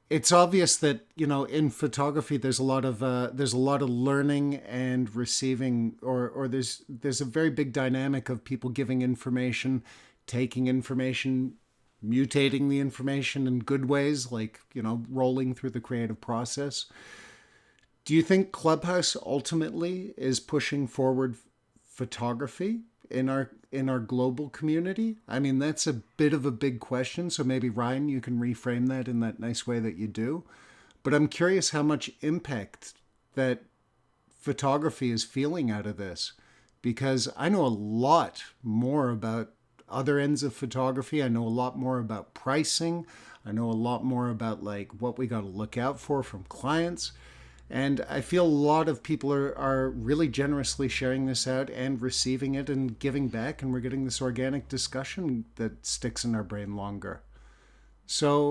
it's obvious that, in photography there's a lot of learning and receiving, or there's a very big dynamic of people giving information, taking information, mutating the information in good ways, like, rolling through the creative process. Do you think Clubhouse ultimately is pushing forward photography in our global community? I mean, that's a bit of a big question, so maybe Ryan, you can reframe that in that nice way that you do. But I'm curious how much impact that photography is feeling out of this, because I know a lot more about other ends of photography. I know a lot more about pricing. I know a lot more about like what we got to look out for from clients. And I feel a lot of people are really generously sharing this out and receiving it and giving back. And we're getting this organic discussion that sticks in our brain longer. So,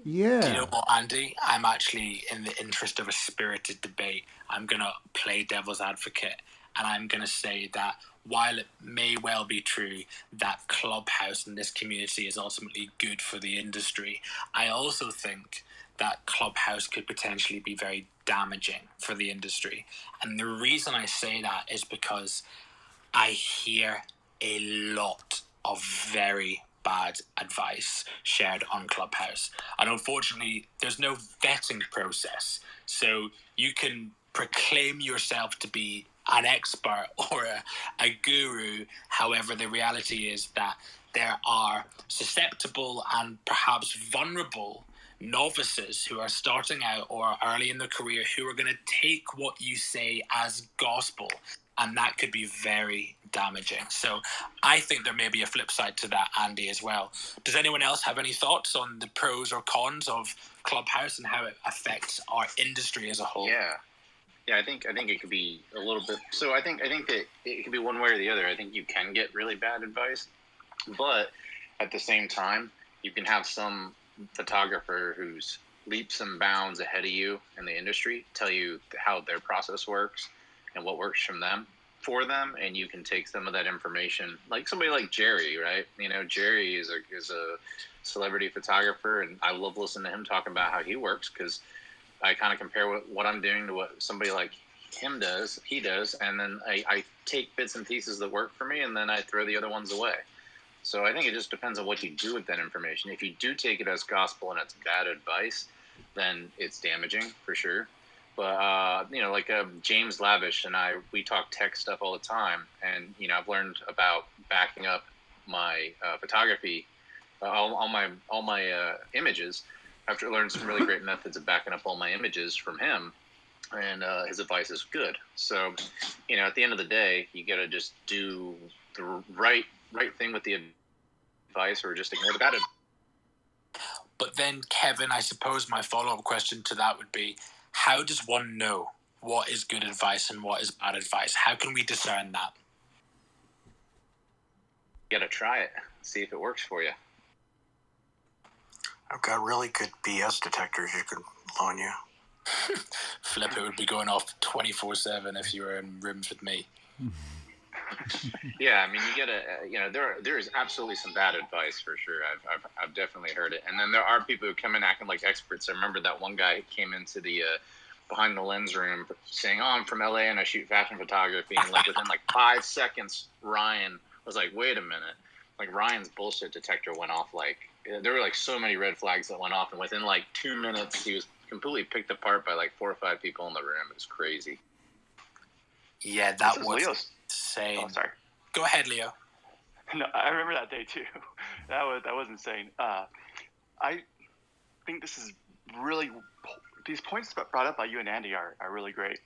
yeah. Do you know what, Andy? I'm actually, in the interest of a spirited debate, I'm going to play devil's advocate. And I'm going to say that while it may well be true that Clubhouse and this community is ultimately good for the industry, I also think that Clubhouse could potentially be very damaging for the industry. And the reason I say that is because I hear a lot of very bad advice shared on Clubhouse. And unfortunately, there's no vetting process. So you can proclaim yourself to be an expert or a guru. However, the reality is that there are susceptible and perhaps vulnerable novices who are starting out or early in their career who are going to take what you say as gospel, and that could be very damaging. So I think there may be a flip side to that, Andy, as well. Does anyone else have any thoughts on the pros or cons of Clubhouse and how it affects our industry as a whole? Yeah, I think it could be a little bit. So I think that it could be one way or the other. I think you can get really bad advice, but at the same time, you can have some photographer who's leaps and bounds ahead of you in the industry tell you how their process works and what works for them, and you can take some of that information, like somebody like Jerry, right? You know, Jerry is a celebrity photographer, and I love listening to him talking about how he works, because I kind of compare what I'm doing to what somebody like he does, and then I take bits and pieces that work for me, and then I throw the other ones away. So I think it just depends on what you do with that information. If you do take it as gospel and it's bad advice, then it's damaging for sure. But, like James Lavish and we talk tech stuff all the time. And, I've learned about backing up my photography, all my images. I've learned some really great methods of backing up all my images from him. And his advice is good. So, at the end of the day, you got to just do the right thing with the advice, or just ignore the bad advice. But then, Kevin, I suppose my follow-up question to that would be, how does one know what is good advice and what is bad advice? How can we discern that? You got to try it, see if it works for you. I've got really good BS detectors you could loan you. Flip, it would be going off 24/7 if you were in rooms with me. Yeah, I mean, you gotta, there is absolutely some bad advice for sure. I've definitely heard it, and then there are people who come in acting like experts. I remember that one guy came into the behind the lens room saying, "Oh, I'm from LA and I shoot fashion photography," and like within like 5 seconds, Ryan was like, "Wait a minute!" Like Ryan's bullshit detector went off. Like there were like so many red flags that went off, and within like 2 minutes, he was completely picked apart by like 4 or 5 people in the room. It was crazy. Yeah, that was insane. Oh, sorry. Go ahead, Leo. No, I remember that day too. That was insane. I think this is really, these points brought up by you and Andy are really great.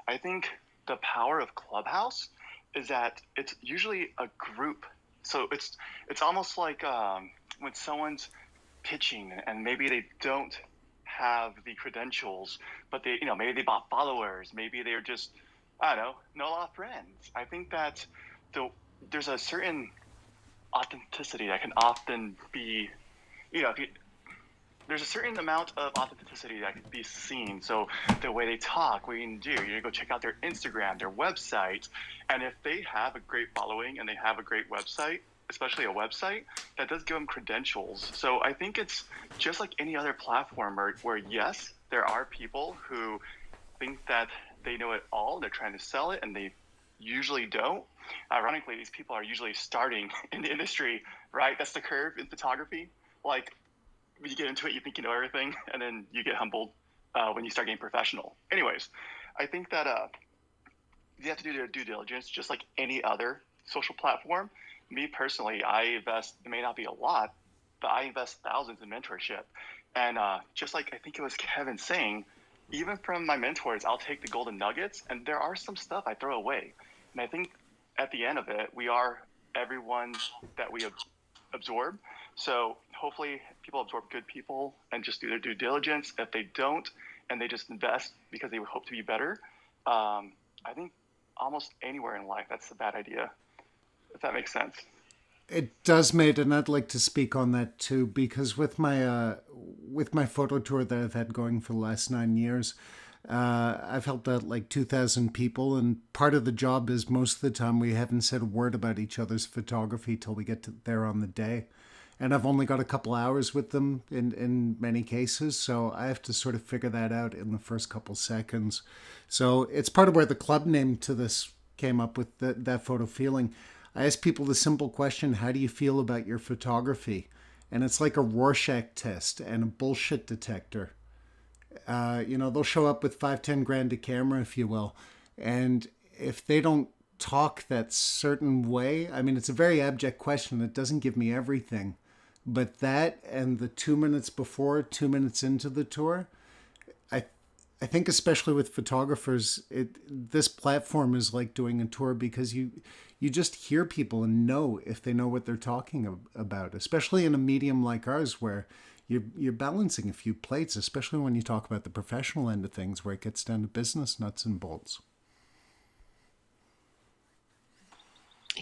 I think the power of Clubhouse is that it's usually a group. So it's almost like when someone's pitching and maybe they don't have the credentials, but they, maybe they bought followers, maybe they're just, I don't know a lot of friends. I think that there's a certain authenticity that can often be, there's a certain amount of authenticity that can be seen. So the way they talk, what you can do, you go check out their Instagram, their website, and if they have a great following and they have a great website, especially a website, that does give them credentials. So I think it's just like any other platform where yes, there are people who think that they know it all, they're trying to sell it, and they usually don't. Ironically, these people are usually starting in the industry, right? That's the curve in photography. Like, when you get into it, you think you know everything, and then you get humbled when you start getting professional. Anyways, I think that you have to do their due diligence, just like any other social platform. Me personally, I invest, it may not be a lot, but I invest thousands in mentorship. And just like I think it was Kevin saying, even from my mentors, I'll take the golden nuggets, and there are some stuff I throw away. And I think at the end of it, we are everyone that we absorb. So hopefully people absorb good people and just do their due diligence. If they don't, and they just invest because they hope to be better, I think almost anywhere in life, that's a bad idea, if that makes sense. It does, mate, and I'd like to speak on that too, because with my photo tour that I've had going for the last 9 years, I've helped out like 2,000 people, and part of the job is most of the time we haven't said a word about each other's photography till we get there on the day. And I've only got a couple hours with them in many cases, so I have to sort of figure that out in the first couple seconds. So it's part of where the club name to this came up with that photo feeling. I ask people the simple question, how do you feel about your photography? And it's like a Rorschach test and a bullshit detector. They'll show up with 5-10 grand a camera, if you will. And if they don't talk that certain way, I mean, it's a very abject question. It doesn't give me everything. But that and the 2 minutes before, 2 minutes into the tour, I think especially with photographers, this platform is like doing a tour because you just hear people and know if they know what they're talking about, especially in a medium like ours where you're balancing a few plates, especially when you talk about the professional end of things where it gets down to business nuts and bolts.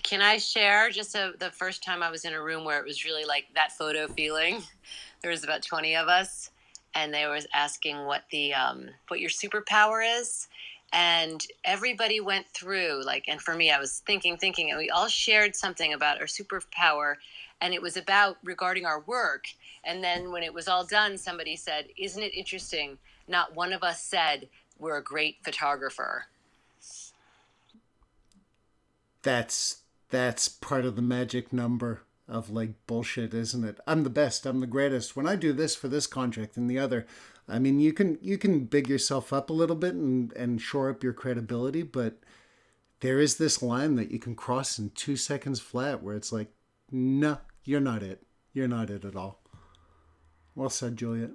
Can I share just the first time I was in a room where it was really like that photo feeling? There was about 20 of us, and they was asking what what your superpower is. And everybody went through, and for me, I was thinking, and we all shared something about our superpower, and it was regarding our work. And then when it was all done, somebody said, "Isn't it interesting? Not one of us said we're a great photographer." That's part of the magic number of like bullshit, isn't it? I'm the best, I'm the greatest. When I do this for this contract and the other, I mean, you can big yourself up a little bit and shore up your credibility, but there is this line that you can cross in 2 seconds flat where it's like, no, you're not it. You're not it at all. Well said, Juliet.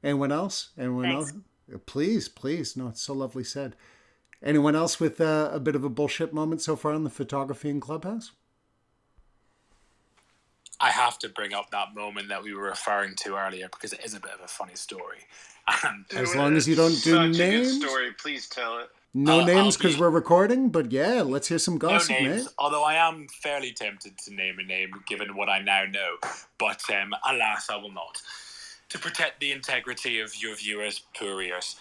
Anyone else? Anyone else? Please. No, it's so lovely said. Anyone else with a bit of a bullshit moment so far on the photography in Clubhouse? I have to bring up that moment that we were referring to earlier because it is a bit of a funny story. And as long as you don't do names. Such a good story. Please tell it. No names because we're recording, but yeah, let's hear some gossip, no names, mate. Although I am fairly tempted to name a name given what I now know. But alas, I will not. To protect the integrity of your viewers, poor ears.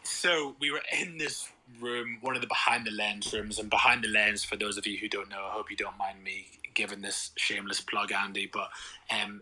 So we were in this room, one of the behind the lens rooms, and behind the lens, for those of you who don't know, I hope you don't mind me giving this shameless plug, Andy, but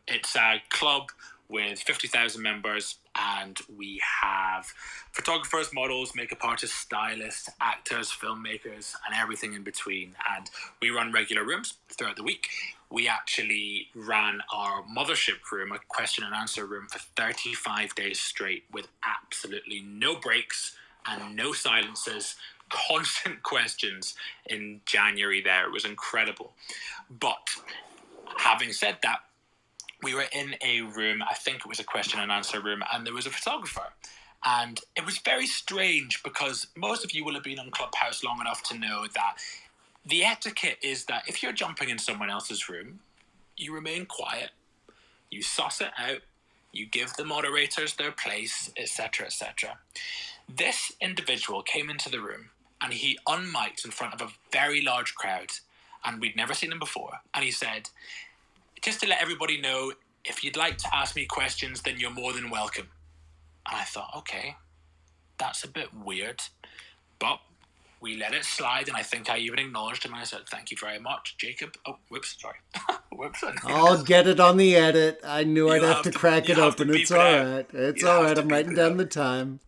it's a club with 50,000 members, and we have photographers, models, makeup artists, stylists, actors, filmmakers, and everything in between. And we run regular rooms throughout the week. We actually ran our mothership room, a question and answer room, for 35 days straight with absolutely no breaks and no silences, constant questions in January there. It was incredible. But having said that, we were in a room, I think it was a question and answer room, and there was a photographer. And it was very strange because most of you will have been on Clubhouse long enough to know that the etiquette is that if you're jumping in someone else's room, you remain quiet, you suss it out, you give the moderators their place, etc., etc. This individual came into the room and he unmiked in front of a very large crowd, and we'd never seen him before. And he said, "Just to let everybody know, if you'd like to ask me questions, then you're more than welcome." And I thought, okay, that's a bit weird. But we let it slide, and I think I even acknowledged him. And I said, "Thank you very much, Jacob." Oh, whoops, sorry. Whoops. I'll get it on the edit. I knew I'd have to crack it open. It's all right. It's all right. I'm writing down the time.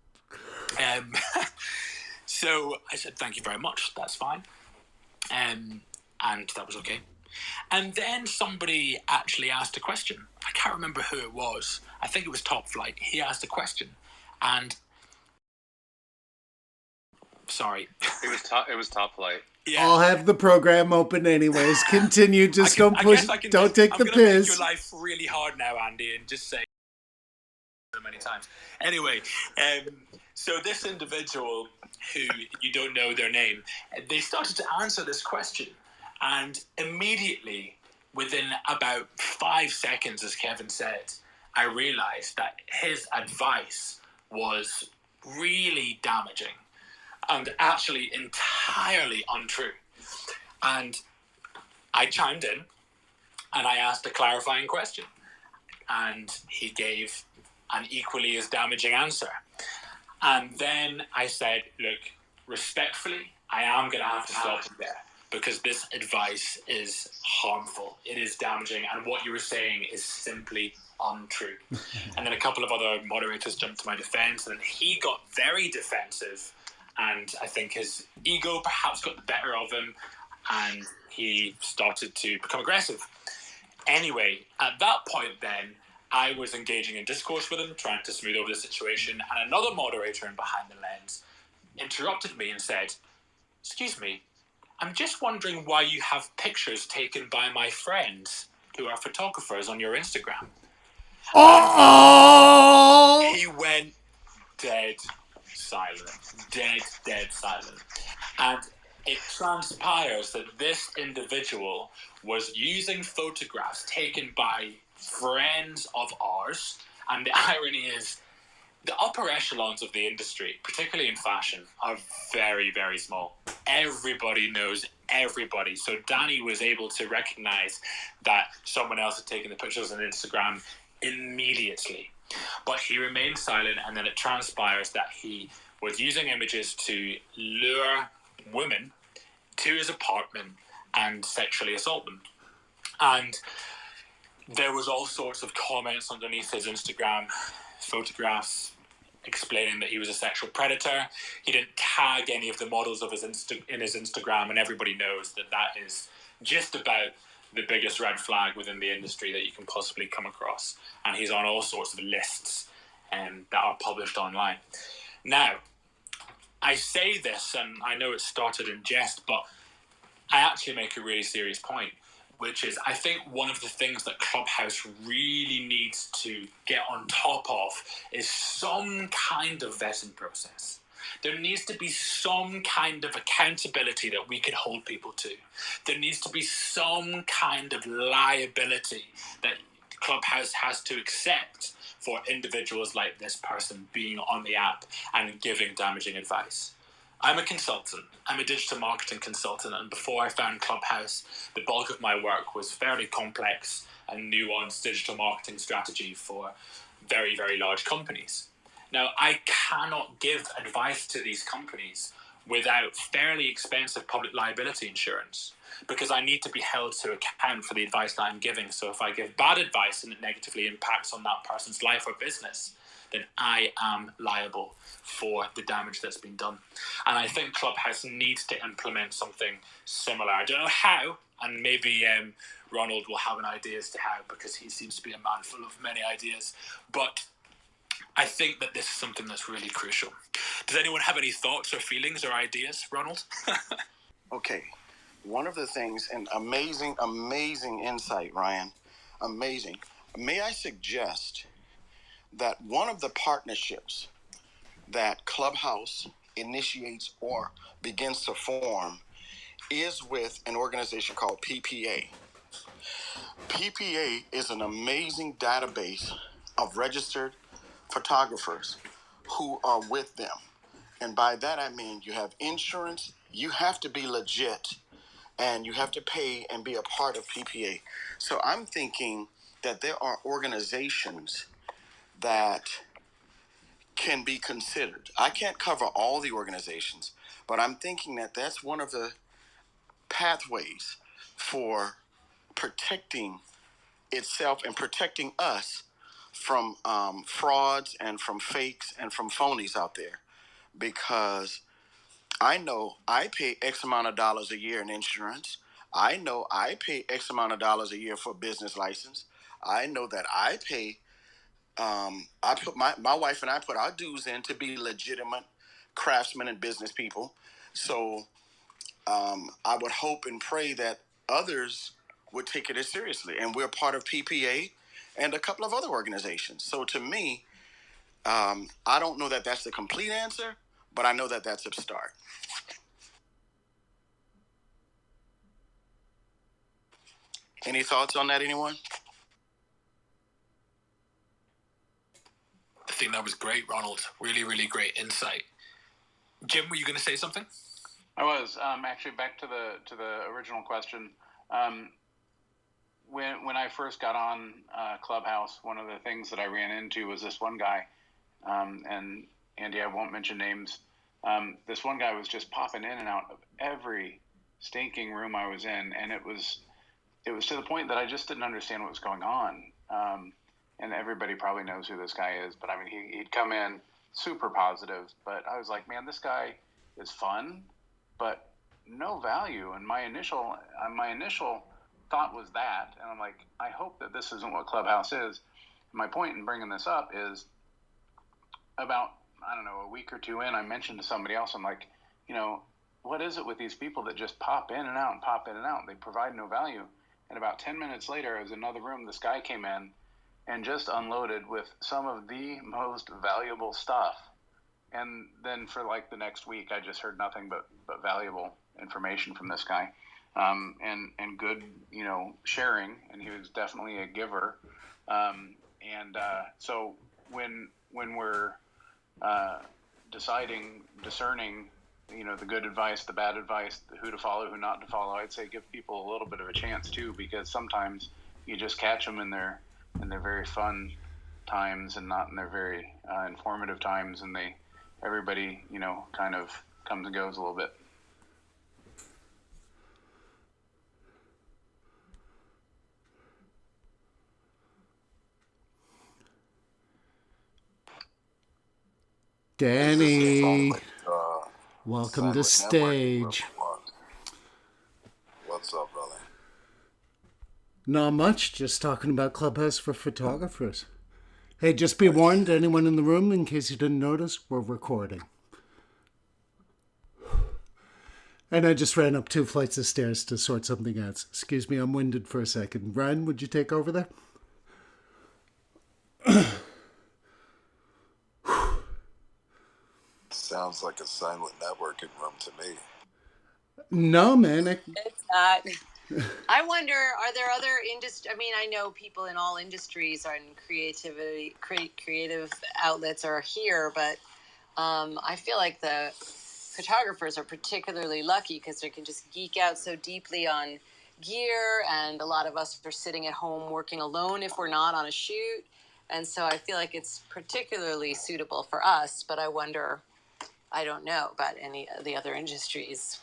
So I said, "Thank you very much. That's fine." And that was okay. And then somebody actually asked a question. I can't remember who it was. I think it was Top Flight. He asked a question. And sorry. It was Top Flight. Yeah. I'll have the program open anyways. Continue. Just don't push. Don't take the piss. I'm going to make your life really hard now, Andy, and just say so many times. Anyway, So this individual, who you don't know their name, they started to answer this question. And immediately, within about 5 seconds, as Kevin said, I realized that his advice was really damaging and actually entirely untrue. And I chimed in and I asked a clarifying question. And he gave an equally as damaging answer. And then I said, look, respectfully, I am going to have to stop you there because this advice is harmful. It is damaging. And what you were saying is simply untrue. And then a couple of other moderators jumped to my defense. And then he got very defensive. And I think his ego perhaps got the better of him. And he started to become aggressive. Anyway, at that point then, I was engaging in discourse with him, trying to smooth over the situation, and another moderator in Behind the Lens interrupted me and said, excuse me, I'm just wondering why you have pictures taken by my friends who are photographers on your Instagram. Oh! He went dead silent. Dead silent. And it transpires that this individual was using photographs taken by friends of ours, and the irony is the upper echelons of the industry, particularly in fashion, are very, very small. Everybody knows everybody. So Danny was able to recognize that someone else had taken the pictures on Instagram immediately. But he remained silent, and then it transpires that he was using images to lure women to his apartment and sexually assault them. And there was all sorts of comments underneath his Instagram photographs explaining that he was a sexual predator. He didn't tag any of the models of his in his Instagram, and everybody knows that that is just about the biggest red flag within the industry that you can possibly come across. And he's on all sorts of lists that are published online. Now, I say this, and I know it started in jest, but I actually make a really serious point, which is I think one of the things that Clubhouse really needs to get on top of is some kind of vetting process. There needs to be some kind of accountability that we can hold people to. There needs to be some kind of liability that Clubhouse has to accept for individuals like this person being on the app and giving damaging advice. I'm a consultant. I'm a digital marketing consultant, and before I found Clubhouse, the bulk of my work was fairly complex and nuanced digital marketing strategy for very, very large companies. Now, I cannot give advice to these companies without fairly expensive public liability insurance because I need to be held to account for the advice that I'm giving. So if I give bad advice and it negatively impacts on that person's life or business, then I am liable for the damage that's been done. And I think Clubhouse needs to implement something similar. I don't know how, and maybe Ronald will have an idea as to how, because he seems to be a man full of many ideas. But I think that this is something that's really crucial. Does anyone have any thoughts or feelings or ideas, Ronald? Okay. One of the things, and amazing insight, Ryan. Amazing. May I suggest that one of the partnerships that Clubhouse initiates or begins to form is with an organization called PPA. PPA is an amazing database of registered photographers who are with them. And by that I mean you have insurance, you have to be legit, and you have to pay and be a part of PPA. So I'm thinking that there are organizations that can be considered. I can't cover all the organizations, but I'm thinking that that's one of the pathways for protecting itself and protecting us from frauds and from fakes and from phonies out there. Because I know I pay X amount of dollars a year in insurance. I know I pay X amount of dollars a year for a business license. I know that I pay I put my wife and I put our dues in to be legitimate craftsmen and business people. So I would hope and pray that others would take it as seriously. And we're part of PPA and a couple of other organizations. So to me, I don't know that that's the complete answer, but I know that that's a start. Any thoughts on that, anyone? I think that was great, Ronald. Really, really great insight. Jim, were you going to say something? I was actually back to the original question. When I first got on Clubhouse, one of the things that I ran into was this one guy, and Andy, I won't mention names. This one guy was just popping in and out of every stinking room I was in, and it was to the point that I just didn't understand what was going on. And everybody probably knows who this guy is, but I mean, he'd come in super positive, but I was like, man, this guy is fun, but no value. And my initial thought was that, and I'm like, I hope that this isn't what Clubhouse is. My point in bringing this up is about, I don't know, a week or two in, I mentioned to somebody else, I'm like, what is it with these people that just pop in and out and pop in and out? They provide no value. And about 10 minutes later, I was in another room, this guy came in and just unloaded with some of the most valuable stuff. And then for like the next week, I just heard nothing but valuable information from this guy, and good, sharing. And he was definitely a giver. So when we're discerning, the good advice, the bad advice, who to follow, who not to follow, I'd say give people a little bit of a chance too, because sometimes you just catch them in their very fun times and not in their very informative times, and everybody kind of comes and goes a little bit. Danny, welcome to stage. What's up, brother? Not much, just talking about Clubhouse for photographers. Hey, just be warned, anyone in the room, in case you didn't notice, we're recording. And I just ran up 2 flights of stairs to sort something out. Excuse me, I'm winded for a second. Ryan, would you take over there? Sounds like a silent networking room to me. No, man. It's not. I wonder, are there other industries? I mean, I know people in all industries and creative outlets are here, but I feel like the photographers are particularly lucky because they can just geek out so deeply on gear, and a lot of us are sitting at home working alone if we're not on a shoot. And so I feel like it's particularly suitable for us, but I wonder, I don't know about any of the other industries.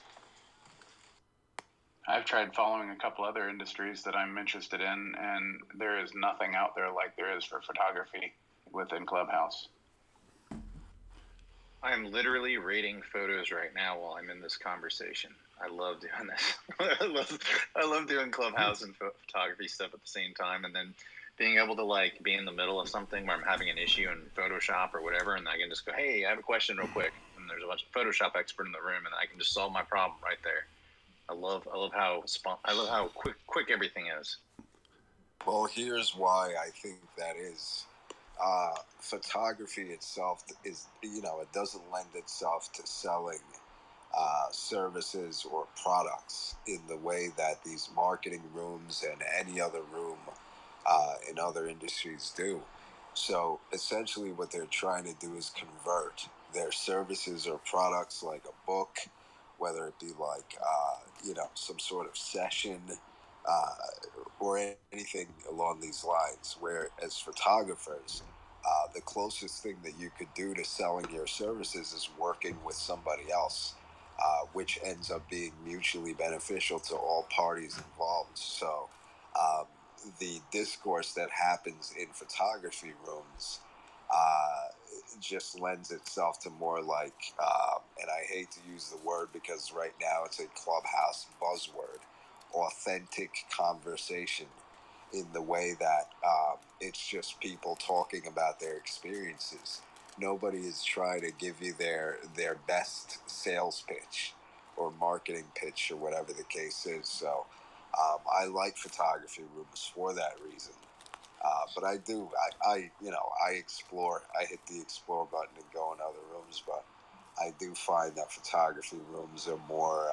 I've tried following a couple other industries that I'm interested in, and there is nothing out there like there is for photography within Clubhouse. I'm literally rating photos right now while I'm in this conversation. I love doing this. I love doing Clubhouse and photography stuff at the same time, and then being able to be in the middle of something where I'm having an issue in Photoshop or whatever, and I can just go, hey, I have a question real quick, and there's a bunch of Photoshop expert in the room, and I can just solve my problem right there. I love how quick everything is. Well, here's why I think that is. Photography itself is, it doesn't lend itself to selling services or products in the way that these marketing rooms and any other room in other industries do. So essentially what they're trying to do is convert their services or products, like a book, whether it be some sort of session or anything along these lines, where as photographers, the closest thing that you could do to selling your services is working with somebody else, which ends up being mutually beneficial to all parties involved. So the discourse that happens in photography rooms just lends itself to more like, and I hate to use the word because right now it's a Clubhouse buzzword, authentic conversation, in the way that it's just people talking about their experiences. Nobody is trying to give you their best sales pitch or marketing pitch or whatever the case is. So I like photography rooms for that reason. But I do, I explore. I hit the explore button and go in other rooms, but I do find that photography rooms are more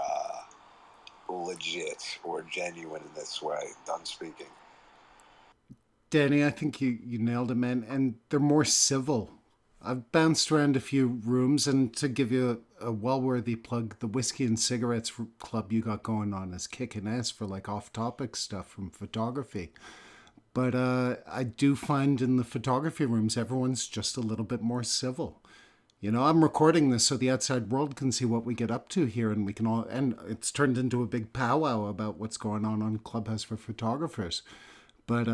legit or genuine in this way. Done speaking. Danny, I think you nailed it, man. And they're more civil. I've bounced around a few rooms, and to give you a well-worthy plug, the Whisky and Cigarettes club you got going on is kicking ass for like off-topic stuff from photography. But I do find in the photography rooms, everyone's just a little bit more civil. You know, I'm recording this so the outside world can see what we get up to here, and we can all, and it's turned into a big powwow about what's going on Clubhouse for photographers. But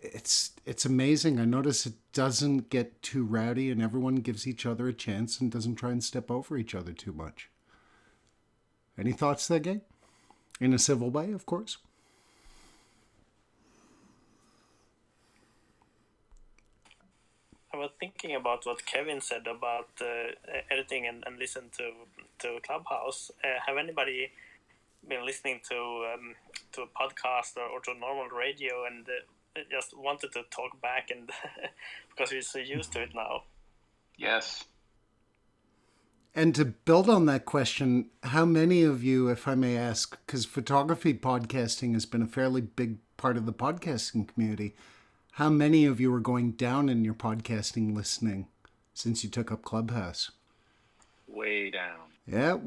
it's amazing. I notice it doesn't get too rowdy, and everyone gives each other a chance and doesn't try and step over each other too much. Any thoughts there, Gay? In a civil way, of course. I was thinking about what Kevin said about editing and listen to Clubhouse. Have anybody been listening to a podcast or to normal radio and just wanted to talk back and because we're so used to it now? Yes. And to build on that question, how many of you, if I may ask, because photography podcasting has been a fairly big part of the podcasting community, how many of you are going down in your podcasting listening since you took up Clubhouse? Way down. Yeah,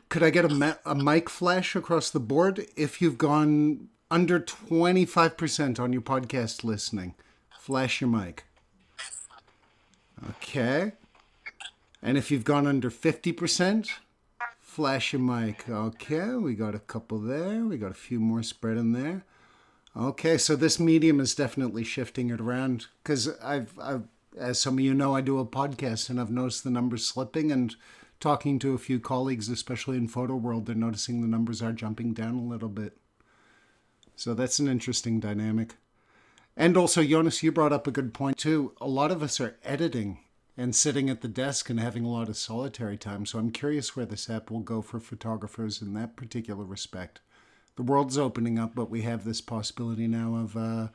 could I get a mic flash across the board if you've gone under 25% on your podcast listening? Flash your mic. Okay. And if you've gone under 50%, flash your mic. Okay, we got a couple there. We got a few more spread in there. Okay, so this medium is definitely shifting it around because I've, as some of you know, I do a podcast and I've noticed the numbers slipping, and talking to a few colleagues, especially in photo world, they're noticing the numbers are jumping down a little bit. So that's an interesting dynamic. And also, Jonas, you brought up a good point too. A lot of us are editing and sitting at the desk and having a lot of solitary time. So I'm curious where this app will go for photographers in that particular respect. The world's opening up, but we have this possibility now of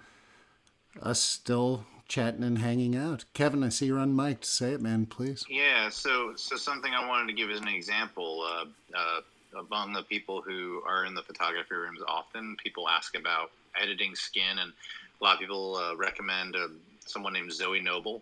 us still chatting and hanging out. Kevin, I see you're unmiked. Say it, man, please. Yeah, so something I wanted to give as an example. Among the people who are in the photography rooms often, people ask about editing skin, and a lot of people recommend someone named Zoe Noble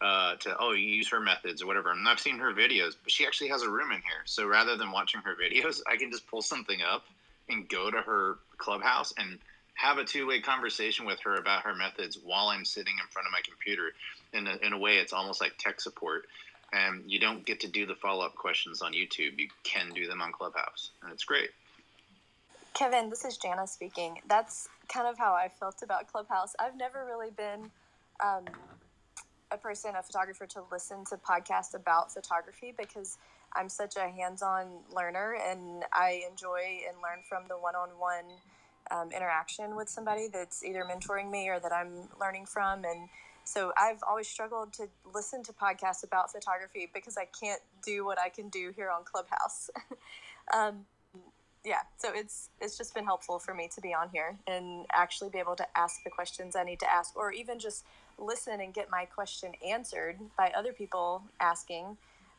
you use her methods or whatever. And I've seen her videos, but she actually has a room in here. So rather than watching her videos, I can just pull something up and go to her Clubhouse and have a two-way conversation with her about her methods while I'm sitting in front of my computer. In a way, it's almost like tech support. And you don't get to do the follow-up questions on YouTube. You can do them on Clubhouse, and it's great. Kevin, this is Jana speaking. That's kind of how I felt about Clubhouse. I've never really been a photographer, to listen to podcasts about photography because I'm such a hands-on learner, and I enjoy and learn from the one-on-one interaction with somebody that's either mentoring me or that I'm learning from. And so I've always struggled to listen to podcasts about photography because I can't do what I can do here on Clubhouse. So it's just been helpful for me to be on here and actually be able to ask the questions I need to ask, or even just listen and get my question answered by other people asking.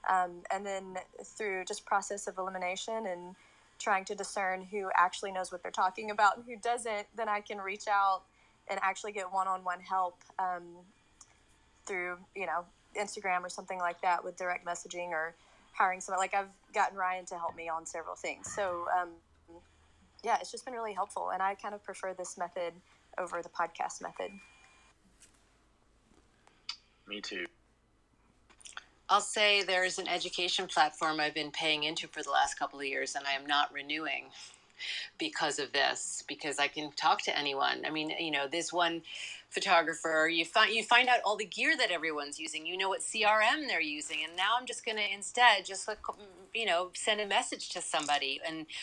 And then through just process of elimination and trying to discern who actually knows what they're talking about and who doesn't, then I can reach out and actually get one-on-one help through, Instagram or something like that with direct messaging or hiring somebody. Like I've gotten Ryan to help me on several things. So, it's just been really helpful. And I kind of prefer this method over the podcast method. Me too. I'll say there's an education platform I've been paying into for the last couple of years, and I am not renewing because of this, because I can talk to anyone. I mean, this one photographer, you find out all the gear that everyone's using, what CRM they're using, and now I'm just going to instead just send a message to somebody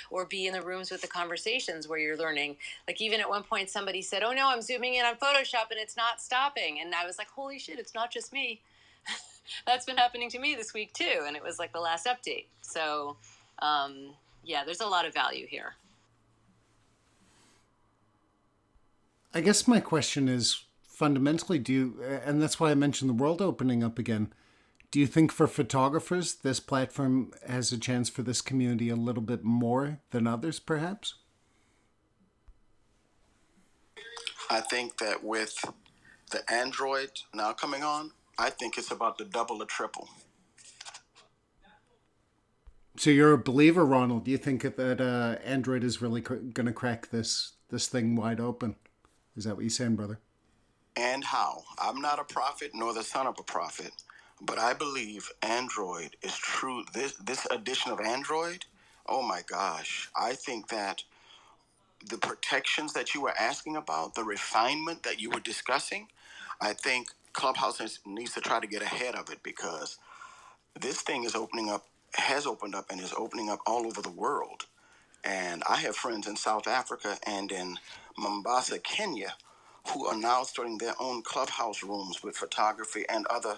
or be in the rooms with the conversations where you're learning. Like even at one point somebody said, "Oh no, I'm zooming in on Photoshop and it's not stopping," and I was like, holy shit, it's not just me. That's been happening to me this week too, and it was like the last update. So there's a lot of value here. I guess my question is, fundamentally, and that's why I mentioned the world opening up again, do you think for photographers, this platform has a chance for this community a little bit more than others, perhaps? I think that with the Android now coming on, I think it's about to double or triple. So you're a believer, Ronald. Do you think that Android is really going to crack this thing wide open? Is that what you're saying, brother? And how? I'm not a prophet nor the son of a prophet, but I believe Android is true. This edition of Android, oh my gosh. I think that the protections that you were asking about, the refinement that you were discussing, I think Clubhouse needs to try to get ahead of it, because this thing has opened up and is opening up all over the world. And I have friends in South Africa and in Mombasa, Kenya, who are now starting their own Clubhouse rooms with photography and other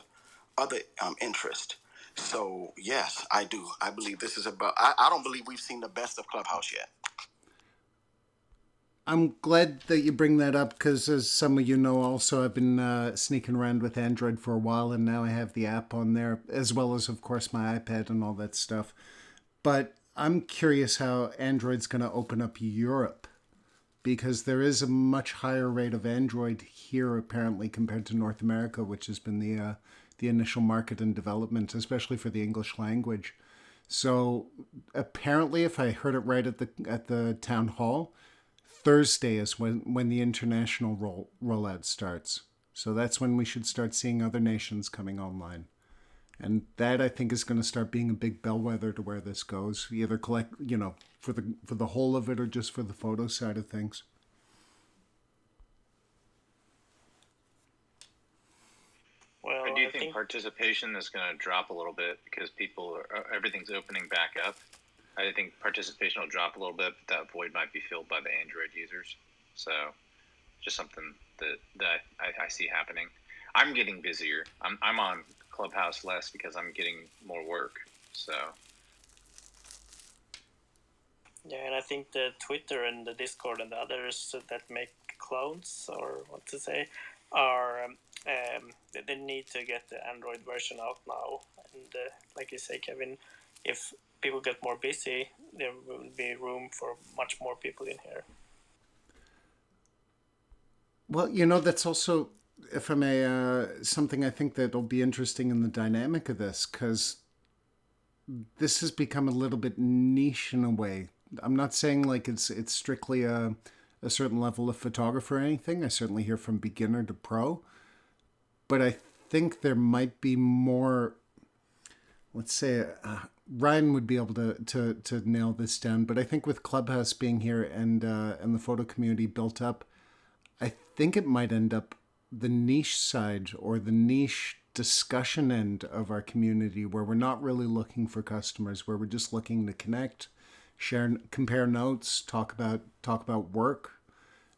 interest. So yes, I do. I believe this is about. I don't believe we've seen the best of Clubhouse yet. I'm glad that you bring that up, because as some of you know also, I've been sneaking around with Android for a while, and now I have the app on there, as well as, of course, my iPad and all that stuff. But I'm curious how Android's going to open up Europe, because there is a much higher rate of Android here, apparently, compared to North America, which has been the initial market and development, especially for the English language. So apparently, if I heard it right at the town hall, Thursday is when the international rollout starts. So that's when we should start seeing other nations coming online. And that, I think, is going to start being a big bellwether to where this goes. Either collect, for the whole of it, or just for the photo side of things. Well, I do think participation is going to drop a little bit because everything's opening back up. I think participation will drop a little bit, but that void might be filled by the Android users. So just something that I see happening. I'm getting busier. I'm on Clubhouse less because I'm getting more work. So yeah, and I think the Twitter and the Discord and the others that make clones, or what to say, are they need to get the Android version out now. And like you say, Kevin, if people get more busy, there will be room for much more people in here. Well, that's also, if I may, something I think that'll be interesting in the dynamic of this, because this has become a little bit niche in a way. I'm not saying like it's strictly a certain level of photographer or anything. I certainly hear from beginner to pro, but I think there might be more, let's say, Ryan would be able to nail this down, but I think with Clubhouse being here and the photo community built up, I think it might end up the niche side or the niche discussion end of our community, where we're not really looking for customers, where we're just looking to connect, share, compare notes, talk about work,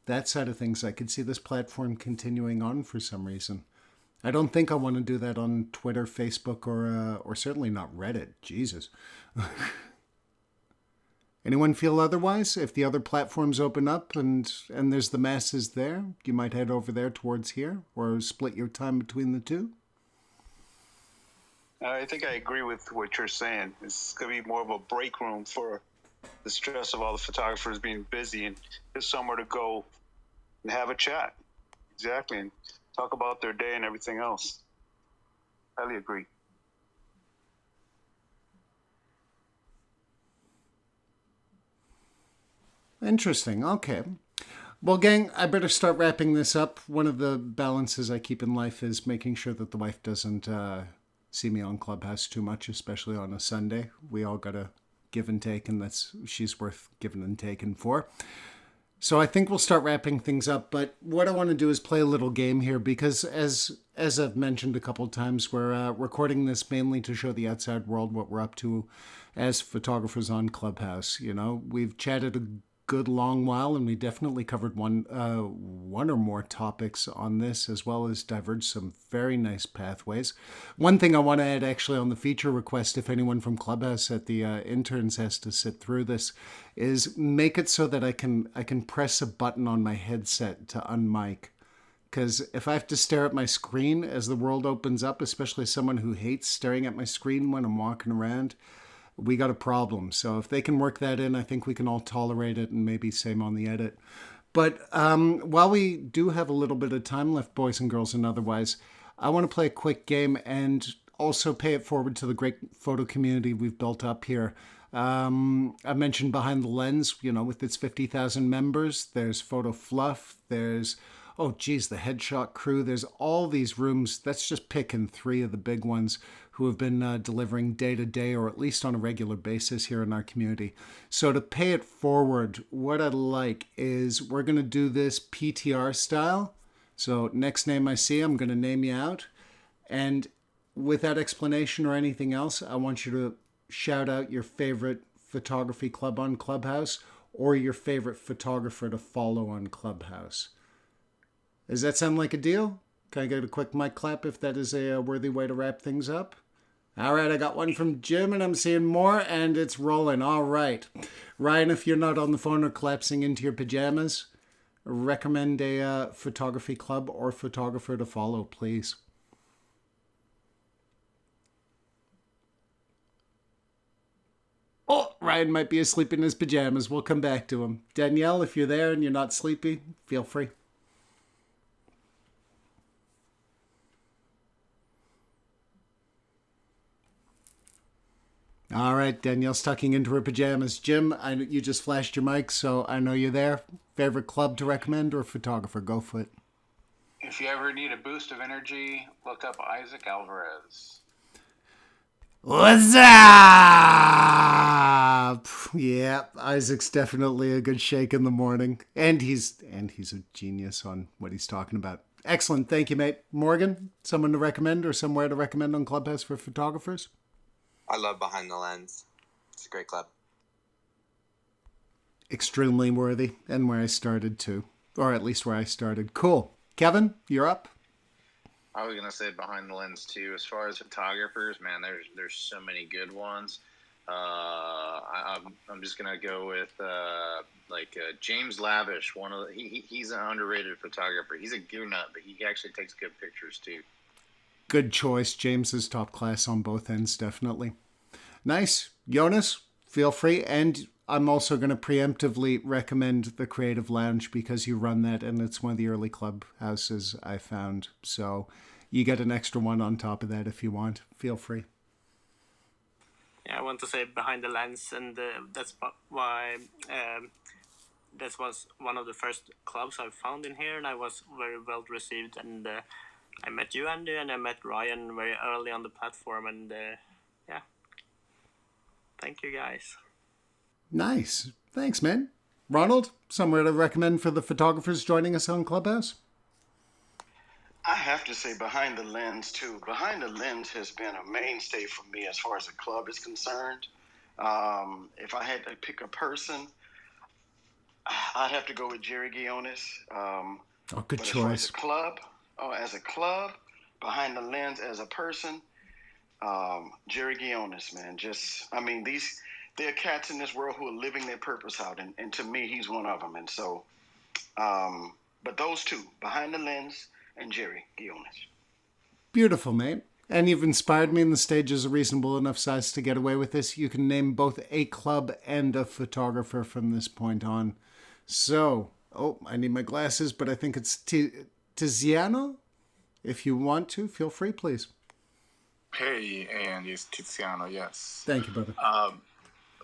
that side of things. I could see this platform continuing on for some reason. I don't think I want to do that on Twitter, Facebook, or certainly not Reddit. Jesus. Anyone feel otherwise? If the other platforms open up and there's the masses there, you might head over there towards here, or split your time between the two? I think I agree with what you're saying. It's going to be more of a break room for the stress of all the photographers being busy, and just somewhere to go and have a chat. Exactly. And talk about their day and everything else. Highly agree. Interesting. Okay. Well, gang, I better start wrapping this up. One of the balances I keep in life is making sure that the wife doesn't see me on Clubhouse too much, especially on a Sunday. We all got to give and take, and she's worth giving and taking for. So I think we'll start wrapping things up, but what I want to do is play a little game here, because as I've mentioned a couple of times, we're recording this mainly to show the outside world what we're up to as photographers on Clubhouse. We've chatted a good long while, and we definitely covered one or more topics on this, as well as diverged some very nice pathways. One thing I want to add actually on the feature request, if anyone from Clubhouse at the interns has to sit through this, is make it so that I can press a button on my headset to unmic, because if I have to stare at my screen as the world opens up, especially someone who hates staring at my screen when I'm walking around, we got a problem. So if they can work that in, I think we can all tolerate it, and maybe same on the edit. But while we do have a little bit of time left, boys and girls and otherwise, I want to play a quick game and also pay it forward to the great photo community we've built up here. I mentioned Behind the Lens, with its 50,000 members. There's Photo Fluf. There's, the Headshot Crew. There's all these rooms. That's just picking 3 of the big ones who have been delivering day to day, or at least on a regular basis here in our community. So to pay it forward, what I'd like is we're going to do this PTR style. So next name I see, I'm going to name you out. And without explanation or anything else, I want you to shout out your favorite photography club on Clubhouse or your favorite photographer to follow on Clubhouse. Does that sound like a deal? Can I get a quick mic clap if that is a worthy way to wrap things up? All right, I got one from Jim, and I'm seeing more, and it's rolling. All right. Ryan, if you're not on the phone or collapsing into your pajamas, recommend a photography club or photographer to follow, please. Oh, Ryan might be asleep in his pajamas. We'll come back to him. Danielle, if you're there and you're not sleepy, feel free. All right, Danielle's tucking into her pajamas. Jim, you just flashed your mic, so I know you're there. Favorite club to recommend or photographer? Go for it. If you ever need a boost of energy, look up Isaac Alvarez. What's up? Yeah, Isaac's definitely a good shake in the morning. And he's a genius on what he's talking about. Excellent. Thank you, mate. Morgan, someone to recommend or somewhere to recommend on Clubhouse for photographers? I love Behind the Lens. It's a great club. Extremely worthy, and where I started too. Or at least where I started. Cool. Kevin, you're up. I was gonna say Behind the Lens too. As far as photographers, man, there's so many good ones. I'm just gonna go with James Lavish. He's an underrated photographer. He's a goo nut, but he actually takes good pictures too. Good choice. James is top class on both ends, definitely. Nice. Jonas, feel free. And I'm also going to preemptively recommend the Creative Lounge because you run that, and it's one of the early clubhouses I found. So you get an extra one on top of that if you want. Feel free. Yeah, I want to say Behind the Lens, and that's why that was one of the first clubs I found in here, and I was very well received. And I met you, Andy, and I met Ryan very early on the platform, and yeah. Thank you, guys. Nice. Thanks, man. Ronald, somewhere to recommend for the photographers joining us on Clubhouse? I have to say Behind the Lens, too. Behind the Lens has been a mainstay for me as far as a club is concerned. If I had to pick a person, I'd have to go with Jerry Guiones. Good choice. As a club, Behind the Lens as a person, Jerry Guiones, man. There are cats in this world who are living their purpose out, and to me, he's one of them. And so, but those two, Behind the Lens and Jerry Guiones. Beautiful, mate. And you've inspired me, and the stage is a reasonable enough size to get away with this. You can name both a club and a photographer from this point on. So, I need my glasses, but I think it's Tiziano. If you want to, feel free, please. Hey, and it's Tiziano, yes. Thank you, brother.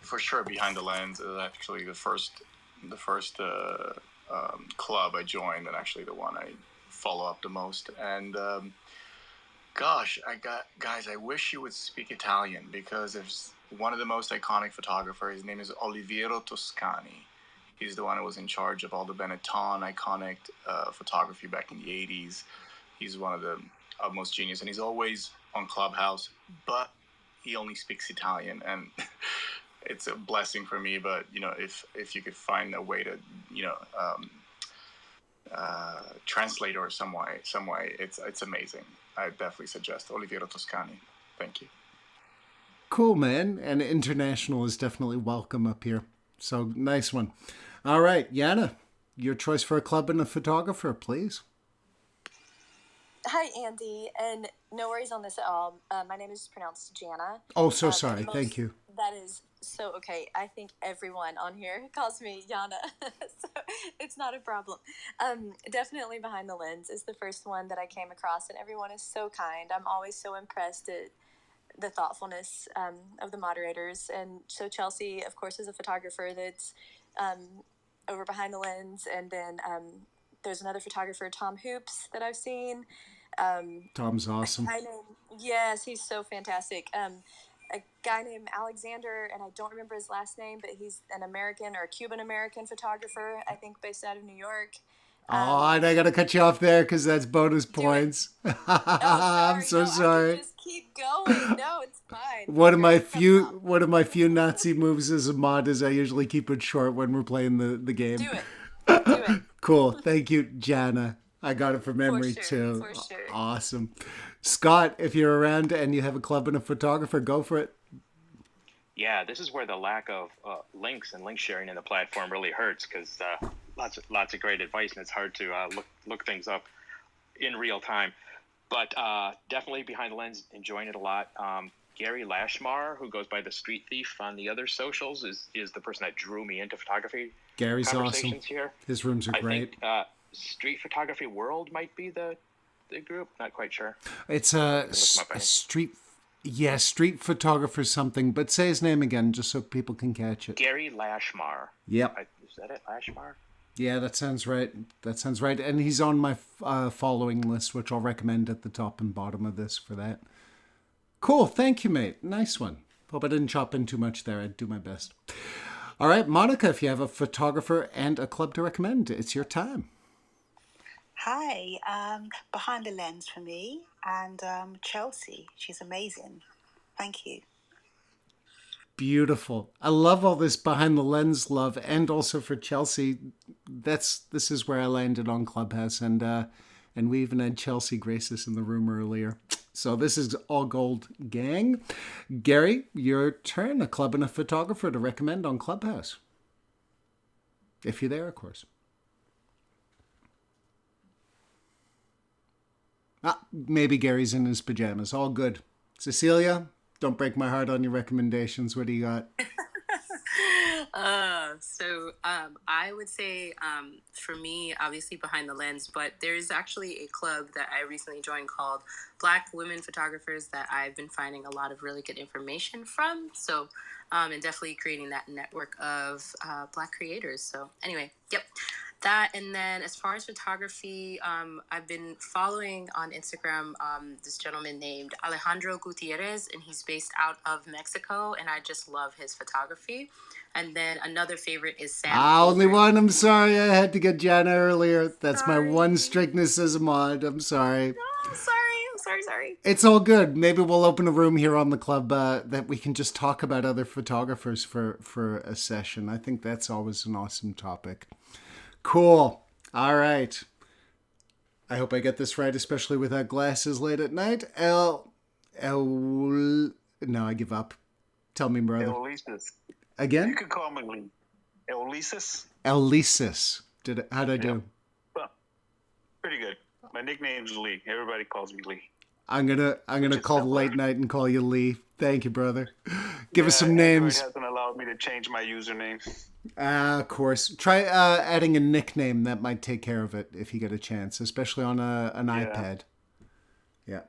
For sure, Behind the Lens is actually the first club I joined, and actually the one I follow up the most. And guys, I wish you would speak Italian, because there's one of the most iconic photographers. His name is Oliviero Toscani. He's the one who was in charge of all the Benetton iconic photography back in the 80s. He's one of the utmost genius, and he's always on Clubhouse, but he only speaks Italian, and it's a blessing for me. But if you could find a way to translate or some way, it's amazing. I definitely suggest Oliviero Toscani. Thank you. Cool, man. And international is definitely welcome up here. So nice one. All right, Yana, your choice for a club and a photographer, please. Hi, Andy, and no worries on this at all. My name is pronounced Jana. Oh, so sorry. Thank you. That is so okay. I think everyone on here calls me Jana, so it's not a problem. Definitely Behind the Lens is the first one that I came across, and everyone is so kind. I'm always so impressed at the thoughtfulness of the moderators. And so Chelsea, of course, is a photographer that's over Behind the Lens, and then there's another photographer, Tom Hoops, that I've seen. Tom's awesome. Yes, he's so fantastic. A guy named Alexander, and I don't remember his last name, but he's an American or Cuban-American photographer, I think based out of New York. And I got to cut you off there because that's bonus points. I'm so sorry. I can just keep going. No, it's fine. One of my few Nazi moves as a mod is I usually keep it short when we're playing the game. Do it. Cool. Thank you, Jana. I got it from memory too. For sure. Awesome. Scott, if you're around and you have a club and a photographer, go for it. Yeah, this is where the lack of links and link sharing in the platform really hurts, because lots of great advice, and it's hard to look things up in real time. But definitely Behind the Lens, enjoying it a lot. Gary Lashmar, who goes by the Street Thief on the other socials, is the person that drew me into photography. Gary's awesome. Here. His rooms are great. I think Street Photography World might be the group. Not quite sure. It's a street photographer something, but say his name again just so people can catch it. Gary Lashmar. Yep. Is that it? Lashmar? Yeah, that sounds right. And he's on my following list, which I'll recommend at the top and bottom of this for that. Cool. Thank you, mate. Nice one. Hope I didn't chop in too much there. I'd do my best. All right, Monica, if you have a photographer and a club to recommend, it's your time. Hi. Behind the Lens for me, and Chelsea. She's amazing. Thank you. Beautiful. I love all this Behind the Lens love, and also for Chelsea. This is where I landed on Clubhouse, and we even had Chelsea grace us in the room earlier. So this is all gold, gang. Gary, your turn. A club and a photographer to recommend on Clubhouse. If you're there, of course. Maybe Gary's in his pajamas. All good. Cecilia, don't break my heart on your recommendations. What do you got? I would say for me, obviously Behind the Lens, but there's actually a club that I recently joined called Black Women Photographers that I've been finding a lot of really good information from. So, and definitely creating that network of Black creators. So anyway, yep. That, and then as far as photography, I've been following on Instagram this gentleman named Alejandro Gutierrez, and he's based out of Mexico, and I just love his photography. And then another favorite is Sam. Only one. I'm sorry. I had to get Jana earlier. That's my one strictness as a mod. I'm sorry. No, I'm sorry. It's all good. Maybe we'll open a room here on the club that we can just talk about other photographers for a session. I think that's always an awesome topic. Cool. All right. I hope I get this right, especially without glasses late at night. No, I give up. Tell me, brother. Elias. Again? You could call me Lee. Elias. Elias. How'd I do? Well, pretty good. My nickname's Lee. Everybody calls me Lee. I'm gonna call the late night and call you Lee. Thank you, brother. Give us some names. Android hasn't allowed me to change my username. Of course. Try adding a nickname. That might take care of it if you get a chance, especially on an iPad. Yeah.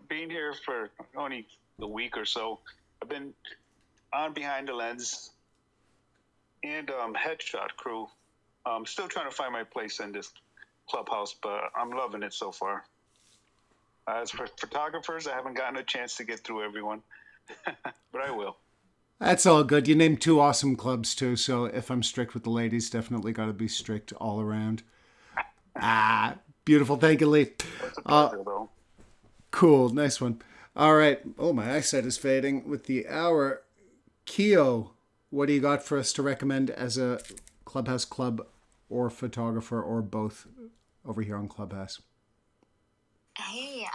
Being here for only a week or so, I've been on Behind the Lens and Headshot Crew. I'm still trying to find my place in this Clubhouse, but I'm loving it so far. As for photographers, I haven't gotten a chance to get through everyone, but I will. That's all good. You named two awesome clubs too, so if I'm strict with the ladies, definitely got to be strict all around. Beautiful. Thank you, Lee. It's a pleasure, though. Cool. Nice one. All right. Oh, my eyesight is fading with the hour. Keo, what do you got for us to recommend as a Clubhouse club or photographer or both over here on Clubhouse? Hey,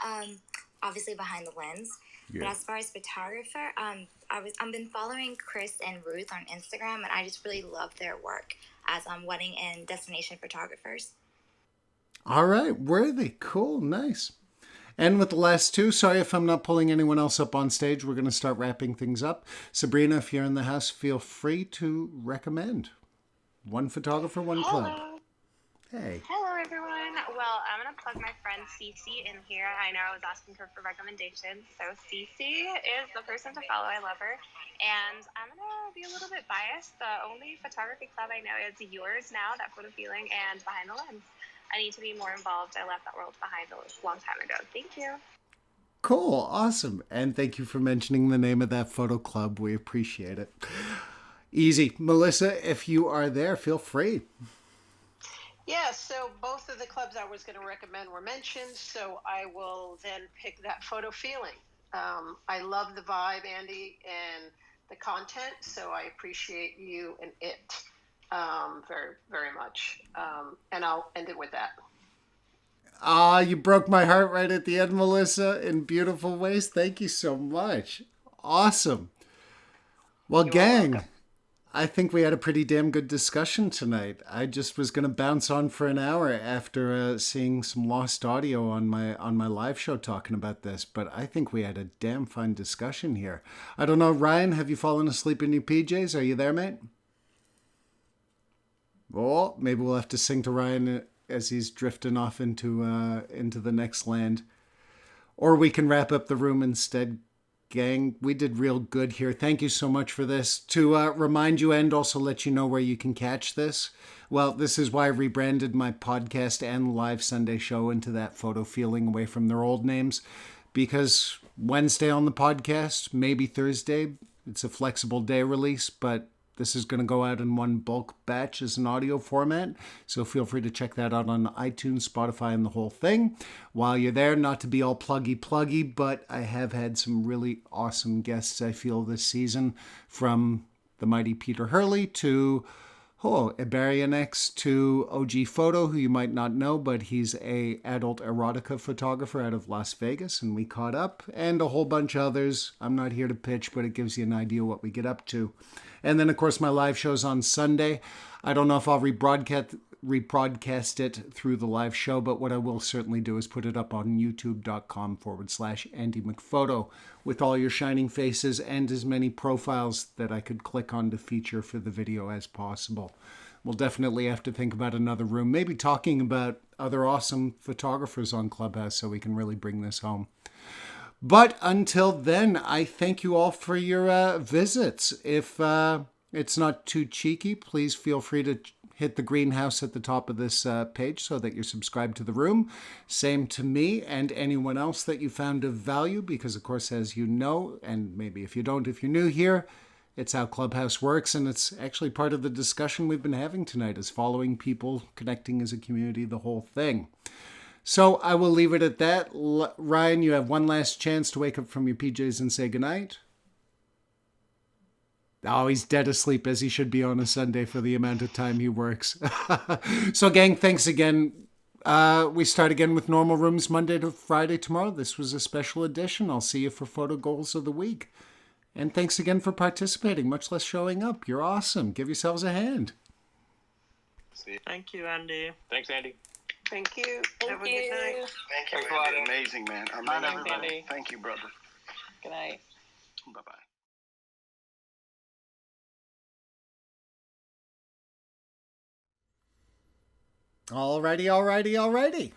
obviously Behind the Lens. Yeah. But as far as photographer, I've been following Chris and Ruth on Instagram, and I just really love their work as wedding and destination photographers. All right, worthy, cool, nice. And with the last two, sorry if I'm not pulling anyone else up on stage. We're going to start wrapping things up. Sabrina, if you're in the house, feel free to recommend. One photographer, one club. Hello. Hey. Hello, everyone. Well, I'm going to plug my friend Cece in here. I know I was asking her for recommendations. So Cece is the person to follow. I love her. And I'm going to be a little bit biased. The only photography club I know is yours now, that Photo Feeling, and Behind the Lens. I need to be more involved. I left that world behind a long time ago. Thank you. Cool. Awesome. And thank you for mentioning the name of that photo club. We appreciate it. Easy. Melissa, if you are there, feel free. Yeah, so both of the clubs I was going to recommend were mentioned, so I will then pick that Photo Feeling. I love the vibe, Andy, and the content, so I appreciate you and it very, very much. And I'll end it with that. Ah, you broke my heart right at the end, Melissa, in beautiful ways. Thank you so much. Awesome. Well, gang, I think we had a pretty damn good discussion tonight. I just was going to bounce on for an hour after seeing some lost audio on my live show talking about this, but I think we had a damn fine discussion here. I don't know, Ryan, have you fallen asleep in your PJs? Are you there, mate? Well, maybe we'll have to sing to Ryan as he's drifting off into the next land. Or we can wrap up the room instead. Gang, we did real good here. Thank you so much for this. To remind you and also let you know where you can catch this. Well, this is why I rebranded my podcast and live Sunday show into that Photo Feeling away from their old names. Because Wednesday on the podcast, maybe Thursday, it's a flexible day release, but this is going to go out in one bulk batch as an audio format, so feel free to check that out on iTunes, Spotify, and the whole thing. While you're there, not to be all pluggy, but I have had some really awesome guests, I feel, this season, from the mighty Peter Hurley to Iberianex to OG Photo, who you might not know, but he's a adult erotica photographer out of Las Vegas, and we caught up, and a whole bunch of others. I'm not here to pitch, but it gives you an idea what we get up to. And then, of course, my live show's on Sunday. I don't know if I'll rebroadcast it through the live show, but what I will certainly do is put it up on youtube.com/Andy McPhoto with all your shining faces and as many profiles that I could click on to feature for the video as possible. We'll definitely have to think about another room, maybe talking about other awesome photographers on Clubhouse so we can really bring this home. But until then, I thank you all for your visits. If it's not too cheeky, please feel free to hit the greenhouse at the top of this page so that you're subscribed to the room. Same to me and anyone else that you found of value, because, of course, as you know, and maybe if you don't, if you're new here, it's how Clubhouse works, and it's actually part of the discussion we've been having tonight, is following people, connecting as a community, the whole thing. So I will leave it at that. Ryan, you have one last chance to wake up from your PJs and say goodnight. Oh, he's dead asleep, as he should be on a Sunday for the amount of time he works. So, gang, thanks again. We start again with normal rooms Monday to Friday tomorrow. This was a special edition. I'll see you for Photo Goals of the Week. And thanks again for participating, much less showing up. You're awesome. Give yourselves a hand. Thank you, Andy. Thanks, Andy. Thank you. Thank you. Good night. Thank you, Thanks a lot, Andy. Andy. Amazing, man. Night, Amazing. everybody. Thank you, brother. Good night. Bye-bye. Alrighty.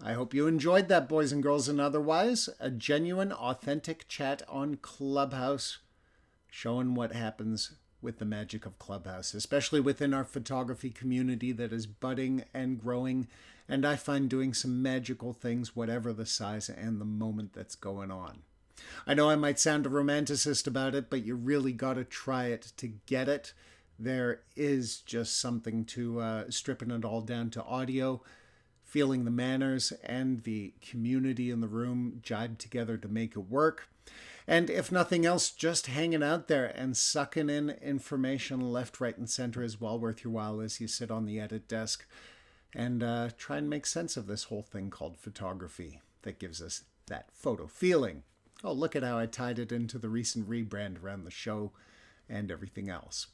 I hope you enjoyed that, boys and girls, and otherwise. A genuine, authentic chat on Clubhouse, showing what happens with the magic of Clubhouse, especially within our photography community that is budding and growing, and I find doing some magical things, whatever the size and the moment that's going on. I know I might sound a romanticist about it, but you really got to try it to get it. There is just something to stripping it all down to audio, feeling the manners and the community in the room jibe together to make it work. And if nothing else, just hanging out there and sucking in information left, right, and center is well worth your while as you sit on the edit desk and try and make sense of this whole thing called photography that gives us that photo feeling. Oh, look at how I tied it into the recent rebrand around the show and everything else.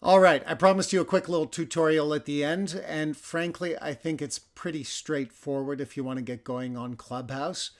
All right, I promised you a quick little tutorial at the end, and frankly, I think it's pretty straightforward if you want to get going on Clubhouse.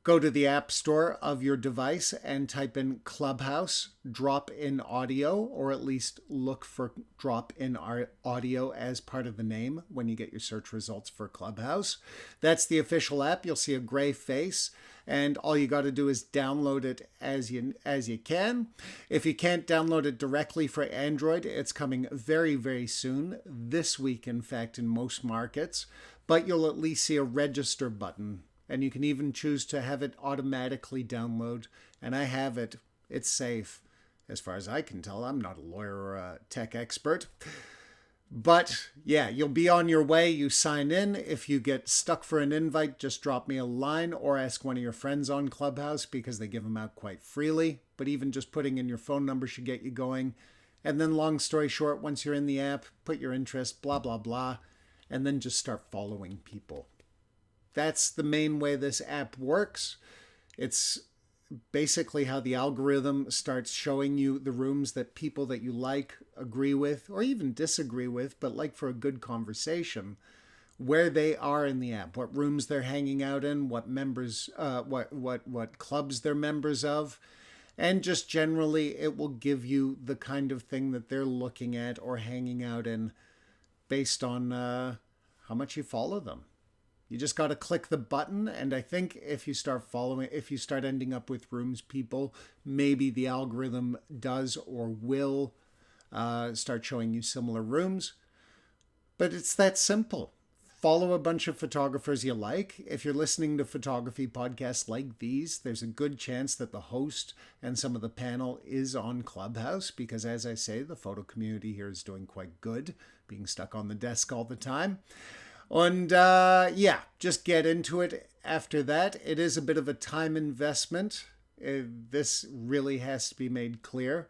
Go to the App Store of your device and type in Clubhouse, drop in audio, or at least look for drop in audio as part of the name when you get your search results for Clubhouse. That's the official app. You'll see a gray face, and all you got to do is download it as you can. If you can't download it directly for Android, it's coming very, very soon, this week, in fact, in most markets, but you'll at least see a register button. And you can even choose to have it automatically download. And I have it. It's safe. As far as I can tell, I'm not a lawyer or a tech expert. But yeah, you'll be on your way. You sign in. If you get stuck for an invite, just drop me a line or ask one of your friends on Clubhouse because they give them out quite freely. But even just putting in your phone number should get you going. And then long story short, once you're in the app, put your interest, blah, blah, blah. And then just start following people. That's the main way this app works. It's basically how the algorithm starts showing you the rooms that people that you like, agree with, or even disagree with, but like for a good conversation, where they are in the app, what rooms they're hanging out in, what members, what clubs they're members of, and just generally it will give you the kind of thing that they're looking at or hanging out in based on how much you follow them. You just got to click the button, and I think if you start ending up with rooms people, maybe the algorithm does or will start showing you similar rooms. But it's that simple. Follow a bunch of photographers you like. If you're listening to photography podcasts like these, there's a good chance that the host and some of the panel is on Clubhouse because, as I say, the photo community here is doing quite good, being stuck on the desk all the time. And yeah, just get into it after that. It is a bit of a time investment. This really has to be made clear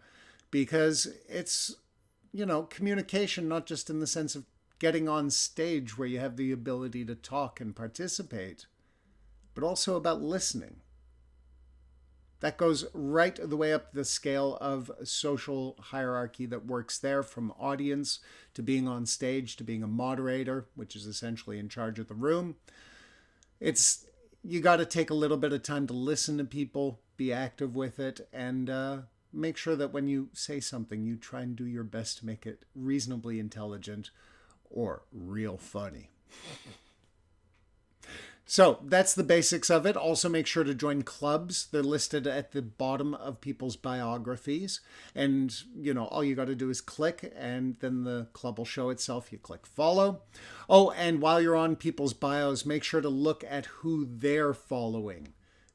because it's, communication, not just in the sense of getting on stage where you have the ability to talk and participate, but also about listening. That goes right the way up the scale of social hierarchy that works there, from audience to being on stage to being a moderator, which is essentially in charge of the room. You got to take a little bit of time to listen to people, be active with it, and make sure that when you say something, you try and do your best to make it reasonably intelligent or real funny. So that's the basics of it. Also make sure to join clubs. They're listed at the bottom of people's biographies. And, all you got to do is click and then the club will show itself. You click follow. Oh, and while you're on people's bios, make sure to look at who they're following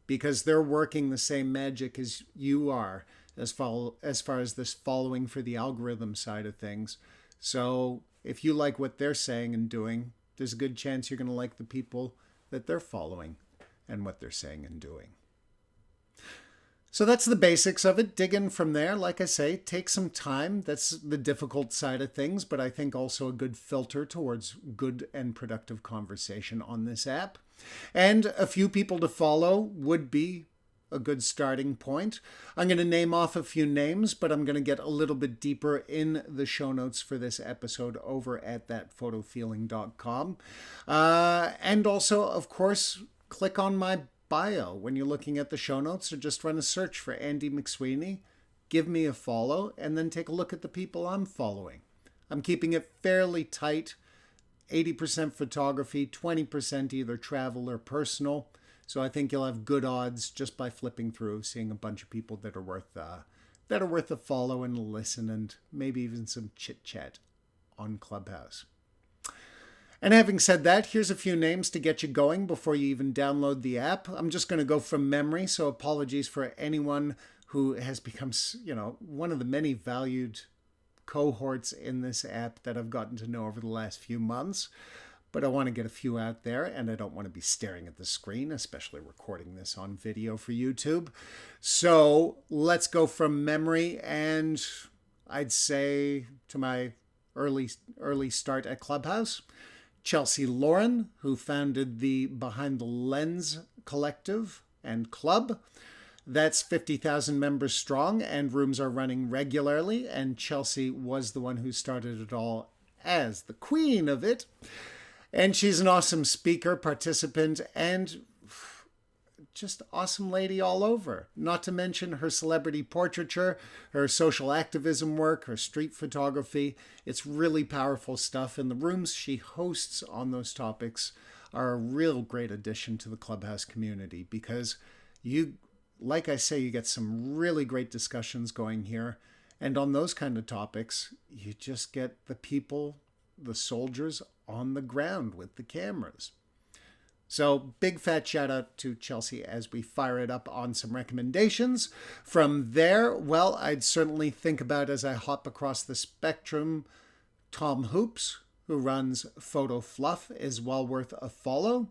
because they're working the same magic as you are as far as this following for the algorithm side of things. So if you like what they're saying and doing, there's a good chance you're going to like the people that they're following and what they're saying and doing. So that's the basics of it. Dig in from there. Like I say, take some time. That's the difficult side of things, but I think also a good filter towards good and productive conversation on this app. And a few people to follow would be a good starting point. I'm going to name off a few names, but I'm going to get a little bit deeper in the show notes for this episode over at thatphotofeeling.com. And also, of course, click on my bio when you're looking at the show notes, or just run a search for Andy McSweeney, give me a follow, and then take a look at the people I'm following. I'm keeping it fairly tight, 80% photography, 20% either travel or personal. So I think you'll have good odds just by flipping through, seeing a bunch of people that are worth a follow and a listen, and maybe even some chit chat on Clubhouse. And having said that, here's a few names to get you going before you even download the app. I'm just going to go from memory, so apologies for anyone who has become, one of the many valued cohorts in this app that I've gotten to know over the last few months. But I want to get a few out there, and I don't want to be staring at the screen, especially recording this on video for YouTube. So let's go from memory, and I'd say to my early start at Clubhouse, Chelsea Lauren, who founded the Behind the Lens Collective and Club. That's 50,000 members strong, and rooms are running regularly, and Chelsea was the one who started it all as the queen of it. And she's an awesome speaker, participant, and just awesome lady all over. Not to mention her celebrity portraiture, her social activism work, her street photography. It's really powerful stuff, and the rooms she hosts on those topics are a real great addition to the Clubhouse community, because you, like I say, you get some really great discussions going here. And on those kind of topics, you just get the people, the soldiers on the ground with the cameras. So big fat shout out to Chelsea as we fire it up on some recommendations. From there, well, I'd certainly think about, as I hop across the spectrum, Tom Hoops, who runs Photo Fluf, is well worth a follow.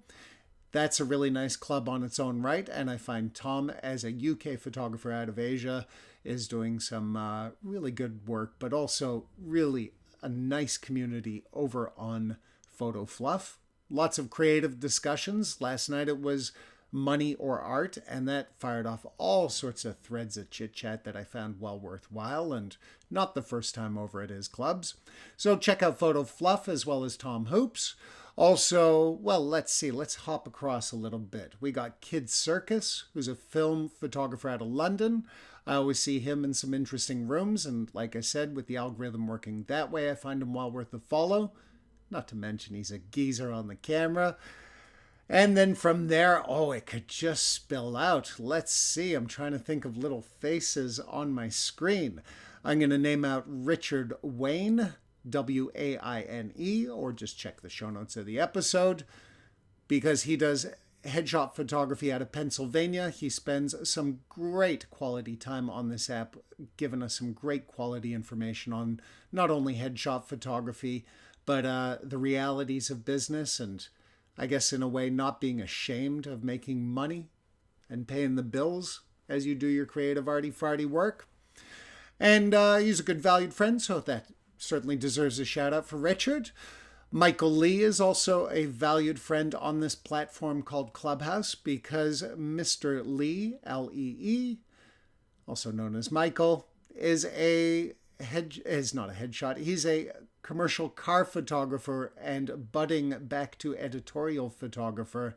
That's a really nice club on its own right, and I find Tom, as a UK photographer out of Asia, is doing some really good work, but also really a nice community over on Photo Fluf. Lots of creative discussions. Last night it was money or art, and that fired off all sorts of threads of chit-chat that I found well worthwhile, and not the first time over at his clubs. So check out Photo Fluf as well as Tom Hoops. Also, well, let's hop across a little bit. We got Kid Circus, who's a film photographer out of London. I always see him in some interesting rooms, and like I said, with the algorithm working that way, I find him well worth a follow. Not to mention he's a geezer on the camera. And then from there, it could just spill out. Let's see. I'm trying to think of little faces on my screen. I'm going to name out Richard Waine, Waine, or just check the show notes of the episode, because he does headshot photography out of Pennsylvania. He spends some great quality time on this app, giving us some great quality information on not only headshot photography, but the realities of business, and I guess in a way not being ashamed of making money and paying the bills as you do your creative arty-farty work. And he's a good valued friend, so that certainly deserves a shout out for Richard. Michael Lee is also a valued friend on this platform called Clubhouse, because Mr. Lee, L-E-E, also known as Michael, is not a headshot. He's a commercial car photographer and budding back to editorial photographer,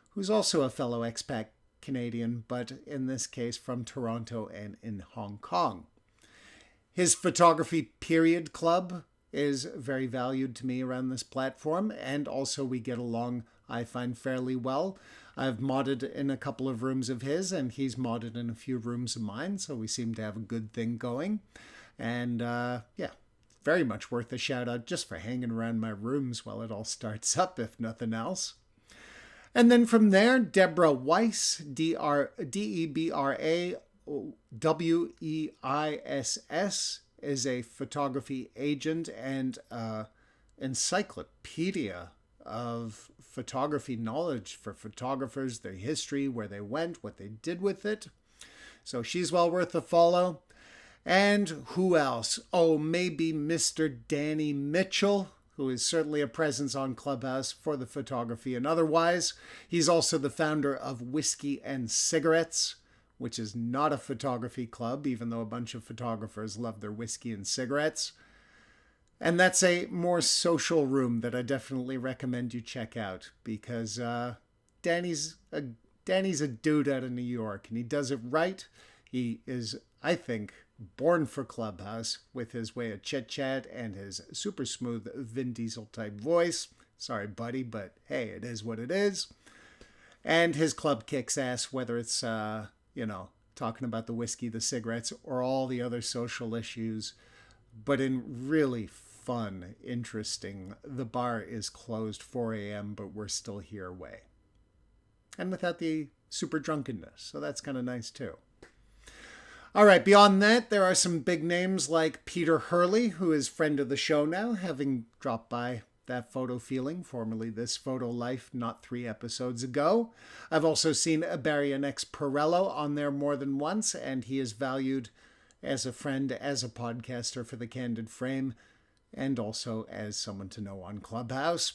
who's also a fellow expat Canadian, but in this case from Toronto and in Hong Kong. His photography period club is very valued to me around this platform, and also we get along, I find, fairly well. I've modded in a couple of rooms of his, and he's modded in a few rooms of mine, so we seem to have a good thing going. And very much worth a shout out just for hanging around my rooms while it all starts up, if nothing else. And then from there, Debra Weiss, Debrawiss, is a photography agent and encyclopedia of photography knowledge for photographers, their history, where they went, what they did with it. So she's well worth a follow. And who else? Maybe Mr. Danny Mitchell, who is certainly a presence on Clubhouse for the photography and otherwise. He's also the founder of Whisky and Cigarettes, which is not a photography club, even though a bunch of photographers love their whiskey and cigarettes. And that's a more social room that I definitely recommend you check out, because Danny's a dude out of New York, and he does it right. He is, I think, born for Clubhouse with his way of chit-chat and his super smooth Vin Diesel type voice. Sorry, buddy, but hey, it is what it is. And his club kicks ass, whether it's, talking about the whiskey, the cigarettes, or all the other social issues, but in really fun, interesting, the bar is closed 4 a.m., but we're still here way. And without the super drunkenness, so that's kind of nice too. All right, beyond that, there are some big names like Peter Hurley, who is friend of the show now, having dropped by That Photo Feeling, formerly This Photo Life, not 3 episodes ago. I've also seen Barry X Perello on there more than once, and he is valued as a friend, as a podcaster for The Candid Frame, and also as someone to know on Clubhouse.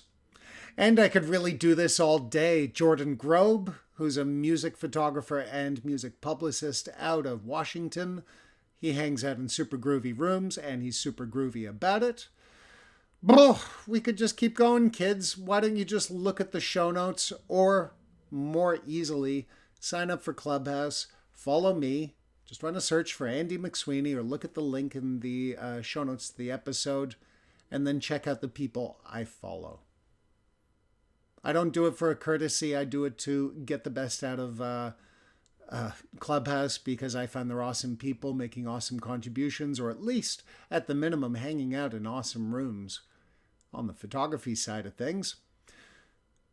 And I could really do this all day. Jordan Grobe, who's a music photographer and music publicist out of Washington. He hangs out in super groovy rooms, and he's super groovy about it. We could just keep going, kids. Why don't you just look at the show notes, or more easily, sign up for Clubhouse, follow me, just run a search for Andy McSweeney, or look at the link in the show notes to the episode, and then check out the people I follow. I don't do it for a courtesy. I do it to get the best out of Clubhouse, because I find they're awesome people making awesome contributions, or at least, at the minimum, hanging out in awesome rooms on the photography side of things.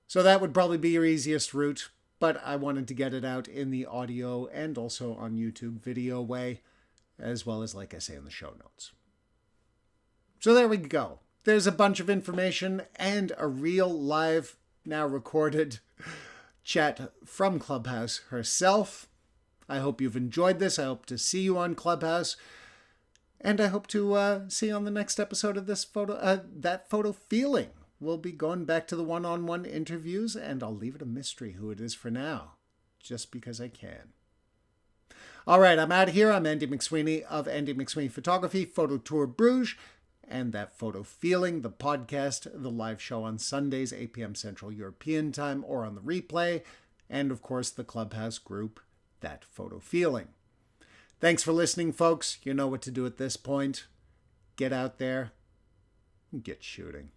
So that would probably be your easiest route, but I wanted to get it out in the audio and also on YouTube video way, as well as, like I say, in the show notes. So there we go. There's a bunch of information and a real live, now recorded chat from Clubhouse herself. I hope you've enjoyed this. I hope to see you on Clubhouse. And I hope to see you on the next episode of this That Photo Feeling. We'll be going back to the one-on-one interviews, and I'll leave it a mystery who it is for now, just because I can. All right, I'm out of here. I'm Andy McSweeney of Andy McSweeney Photography, Photo Tour Bruges, and That Photo Feeling, the podcast, the live show on Sundays, 8 p.m. Central European Time, or on the replay, and of course the Clubhouse group, That Photo Feeling. Thanks for listening, folks. You know what to do at this point. Get out there and get shooting.